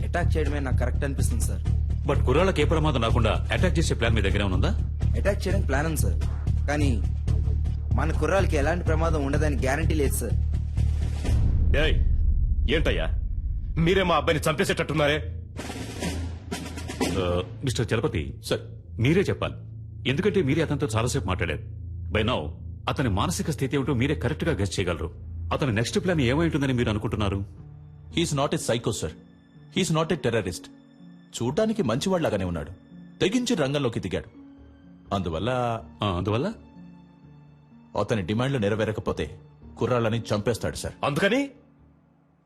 అటాక్ చేయడమే నాకు కరెక్ట్ అనిపిస్తుంది సార్. బట్ కుర్రాళ్ళకి ఏ ప్రమాదం రాకుండా అటాక్ చేసే ప్లాన్ మీ దగ్గర ఉందా? అటాక్ చేయడానికి ప్లాన్ ఉంది సార్, కానీ మన కుర్రాలకి ఎలాంటి ప్రమాదం ఉండదని గ్యారంటీ లేదు సార్. ఏయ్, ఏంటయ్యా మీరే మా అబ్బాయిని చంపేసేటట్టున్నారే? మిస్టర్ చలపతి సార్, మీరే చెప్పాలి. ఎందుకంటే మీరే అతనితో చాలాసేపు మాట్లాడారు. బై నౌ అతని మానసిక స్థితి ఏమిటో మీరే కరెక్ట్ గా గెస్ చేయగలరు. అతని నెక్స్ట్ ప్లాన్ ఏమై ఉంటుందని మీరు అనుకుంటున్నారు? He's not a psycho sir, he's not a terrorist. చూడ్డానికి మంచివాళ్లాగానే ఉన్నాడు, తెగించి రంగంలోకి దిగాడు. అందువల్ల అతని డిమాండ్లు నెరవేరకపోతే కుర్రాళ్ళని చంపేస్తాడు సార్. అందుకని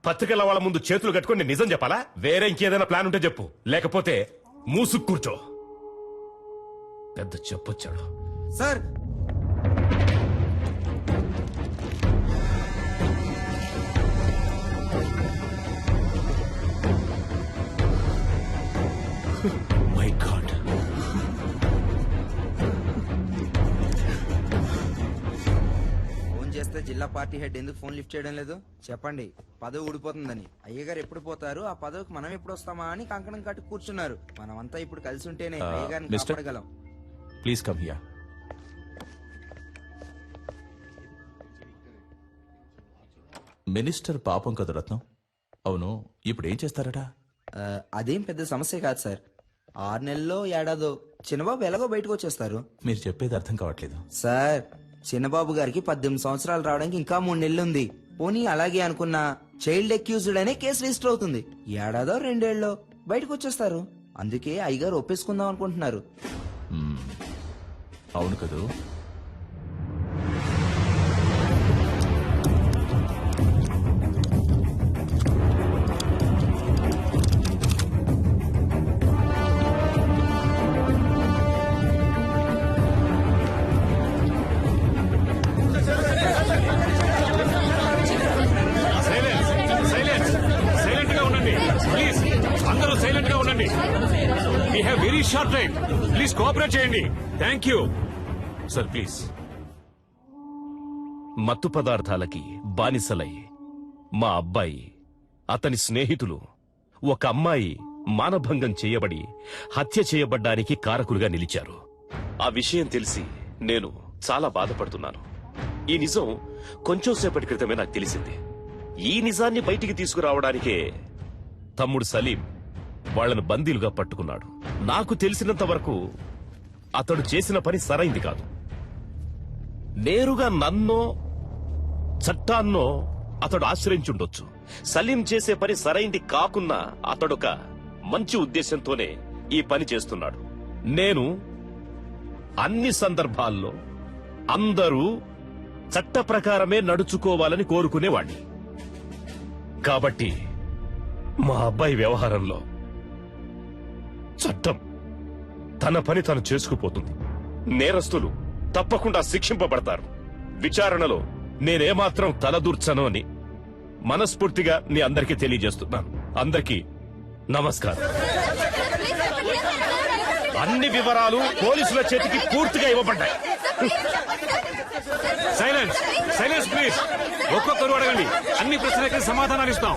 పత్రికల వాళ్ళ ముందు చేతులు కట్టుకొని నేను నిజం చెప్పాలా? వేరే ఇంకేదైనా ప్లాన్ ఉంటే చెప్పు, లేకపోతే మూసుకు కూర్చో. పెద్ద చెప్పొచ్చాడు సార్. మై గాడ్, ఫోన్ చేస్తే జిల్లా పార్టీ హెడ్ ఎందుకు ఫోన్ లిఫ్ట్ చేయడం లేదు చెప్పండి. పదవి ఊడిపోతుందని. అయ్యగారు ఎప్పుడు పోతారు, ఆ పదవికి మనం ఎప్పుడు వస్తామా అని కంకణం కట్టి కూర్చున్నారు. మనమంతా ఇప్పుడు కలిసి ఉంటేనే అయ్యగారిని మిస్టర్, కాపాడగలం. Please come here. మినిస్టర్ పాపం కదా రత్నం. అవును, ఇప్పుడు ఏం చేస్తారట? అదేం పెద్ద సమస్య కాదు సార్. 6 నెలల్లో ఏడాదో చిన్నబాబు ఎలాగో బయటకు వచ్చేస్తారు. మీరు చెప్పేది అర్థం కావట్లేదు సార్. చిన్నబాబు గారికి 18 సంవత్సరాలు రావడానికి ఇంకా 3 నెలలు ఉంది. పోనీ అలాగే అనుకున్నా చైల్డ్ అక్యూజ్డ్ అనే కేసు రిజిస్టర్ అవుతుంది. ఏడాదో 2 ఏళ్ళలో బయటకు వచ్చేస్తారు. అందుకే అయ్యగారు ఒప్పేసుకుందాం అనుకుంటున్నారు. అవును కదూ? సైలెంట్ గా ఉండండి ప్లీజ్. అందరూ సైలెంట్ గా ఉండండి. We have very short time. Please cooperate చేయండి. Thank you sir. ప్లీజ్. మత్తు పదార్థాలకి బానిసలై మా అబ్బాయి, అతని స్నేహితులు, ఒక అమ్మాయి మానభంగం చేయబడి హత్య చేయబడ్డానికి కారకులుగా నిలిచారు. ఆ విషయం తెలిసి నేను చాలా బాధపడుతున్నాను. ఈ నిజం కొంచెం సేపటి క్రితమే నాకు తెలిసింది. ఈ నిజాన్ని బయటికి తీసుకురావడానికే తమ్ముడు సలీం వాళ్లను బందీలుగా పట్టుకున్నాడు. నాకు తెలిసినంత వరకు అతడు చేసిన పని సరైంది కాదు. నేరుగా నన్నో చట్టాన్నో అతడు ఆశ్రయించుండొచ్చు. సలీం చేసే పని సరైంది కాకున్నా అతడొక మంచి ఉద్దేశంతోనే ఈ పని చేస్తున్నాడు. నేను అన్ని సందర్భాల్లో అందరూ చట్ట ప్రకారమే నడుచుకోవాలని కోరుకునేవాణ్ణి. కాబట్టి మా అబ్బాయి వ్యవహారంలో చట్టం తన పని తను చేసుకుపోతుంది. నేరస్తులు తప్పకుండా శిక్షింపబడతారు. విచారణలో నేనేమాత్రం తలదూర్చను అని మనస్ఫూర్తిగా మీ అందరికీ తెలియజేస్తున్నాను. అందరికీ నమస్కారం. అన్ని వివరాలు పోలీసుల చేతికి పూర్తిగా ఇవ్వబడ్డాయి. Silence, silence please. ఒక్కొక్కరు అడగండి. అన్ని ప్రశ్నలకి సమాధానాలు ఇస్తాం.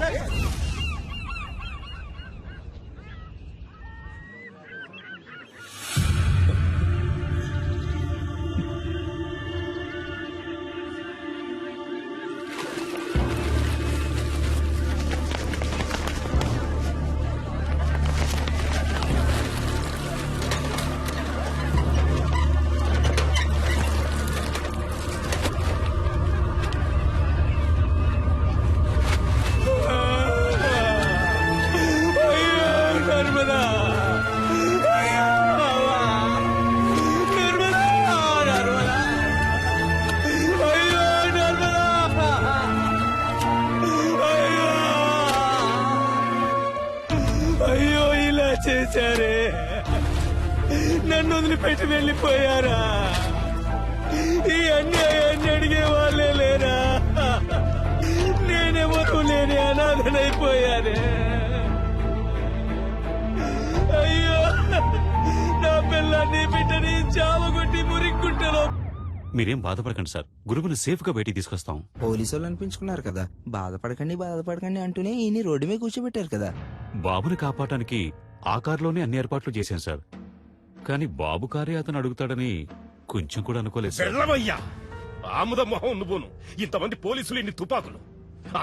అయ్యో, ఇలా చేశారే, నన్ను వదిలిపెట్టి వెళ్ళిపోయారా? ఈ అన్యాయాన్ని అడిగే వాళ్ళే లేరా? నేనెవరూ లేని అనాథనైపోయానే. అయ్యో, నా పిల్లని బిడ్డని చావగొట్టి మురిక్కుంటలో మీరేం బాధపడకండి సార్, గురువుని సేఫ్ గా బయటికి తీసుకొస్తాం. పోలీసు వాళ్ళు అనిపించుకున్నారు కదా, బాధపడకండి అంటూనే ఈయన రోడ్డు మీద కూర్చోబెట్టారు కదా. బాబుని కాపాడటానికి ఆ కారులోనే అన్ని ఏర్పాట్లు చేశాం సార్. కానీ బాబు కారే అతను అడుగుతాడని కొంచెం కూడా అనుకోలేదు సార్. వెళ్ళవయ్యా ఆముద మొహం నువ్వును. ఇంతమంది పోలీసులు, ఇన్ని తుపాకులు,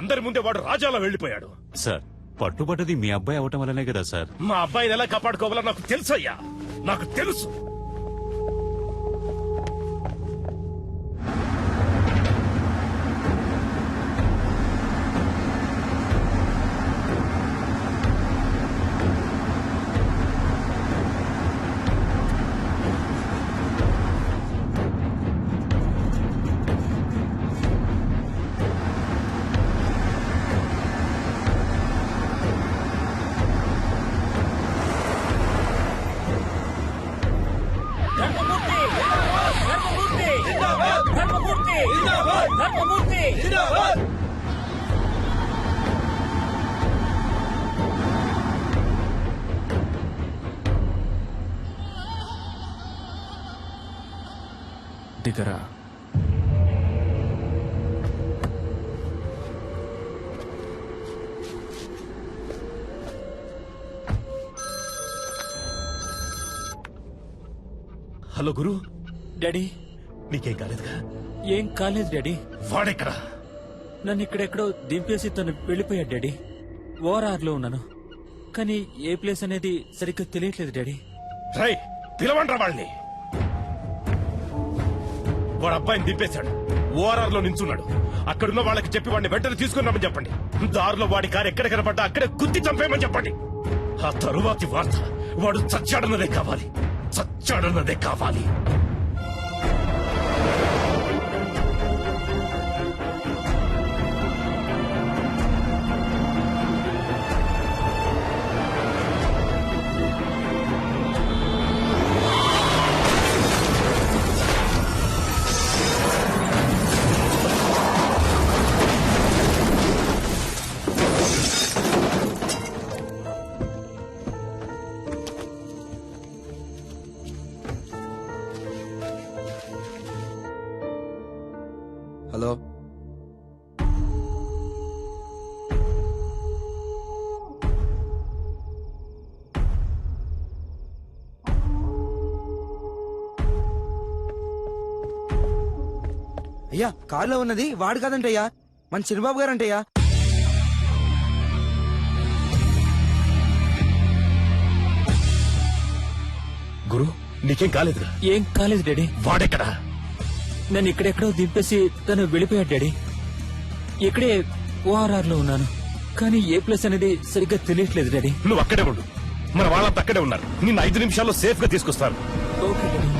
అందరి ముందే వాడు రాజాలా వెళ్లిపోయాడు. సార్, పట్టుబడ్డది మీ అబ్బాయి అవటం వల్లనే కదా సార్. మా అబ్బాయిని ఎలా కాపాడుకోవాలో నాకు తెలుసయ్యా, నాకు తెలుసు. దిగరా. హలో గురు, డాడీ నీకేం కాలేదుగా? ఏం కాలేదు డాడీ. వాడెక్కడా? నన్ను ఇక్కడెక్కడో దింపేసి తను వెళ్ళిపోయాడు డాడీ. ఓఆర్ఆర్ లో ఉన్నాను, కానీ ఏ ప్లేస్ అనేది సరిగ్గా తెలియట్లేదు డాడీ. రై పిలవండ్రా వాళ్ళని. వాడు అబ్బాయిని దింపేశాడు, ఓఆర్ఆర్ లో నించున్నాడు. అక్కడున్న వాళ్ళకి చెప్పి వాడిని వెంటనే తీసుకుని రమ్మని చెప్పండి. దారిలో వాడి కారు ఎక్కడ కనపడ్డా అక్కడే గుద్ది చంపేయమని చెప్పండి. ఆ తరువాతి వార్త వాడు చచ్చాడన్నదే కావాలి, చచ్చాడన్నదే కావాలి. హలో, అయ్యా కారులో ఉన్నది వాడు కాదంటయ్యా, మన చిన్నబాబు గారంటయ్యా. గురు నీకేం కాలేదుగా? ఏం కాలేదు డాడీ. వాడెక్కడా? నన్ను ఇక్కడెక్కడో దింపేసి తను వెళ్ళిపోయాడు డాడీ. ఇక్కడే ఓఆర్ఆర్ లో ఉన్నాను, కానీ ఏ ప్లేస్ అనేది సరిగ్గా తెలియట్లేదు డాడీ. నువ్వు అక్కడే ఉండు, మన వాళ్ళంతా అక్కడే ఉన్నారు. నిన్ను 5 నిమిషాల్లో సేఫ్ గా తీసుకొస్తాను. Okay daddy.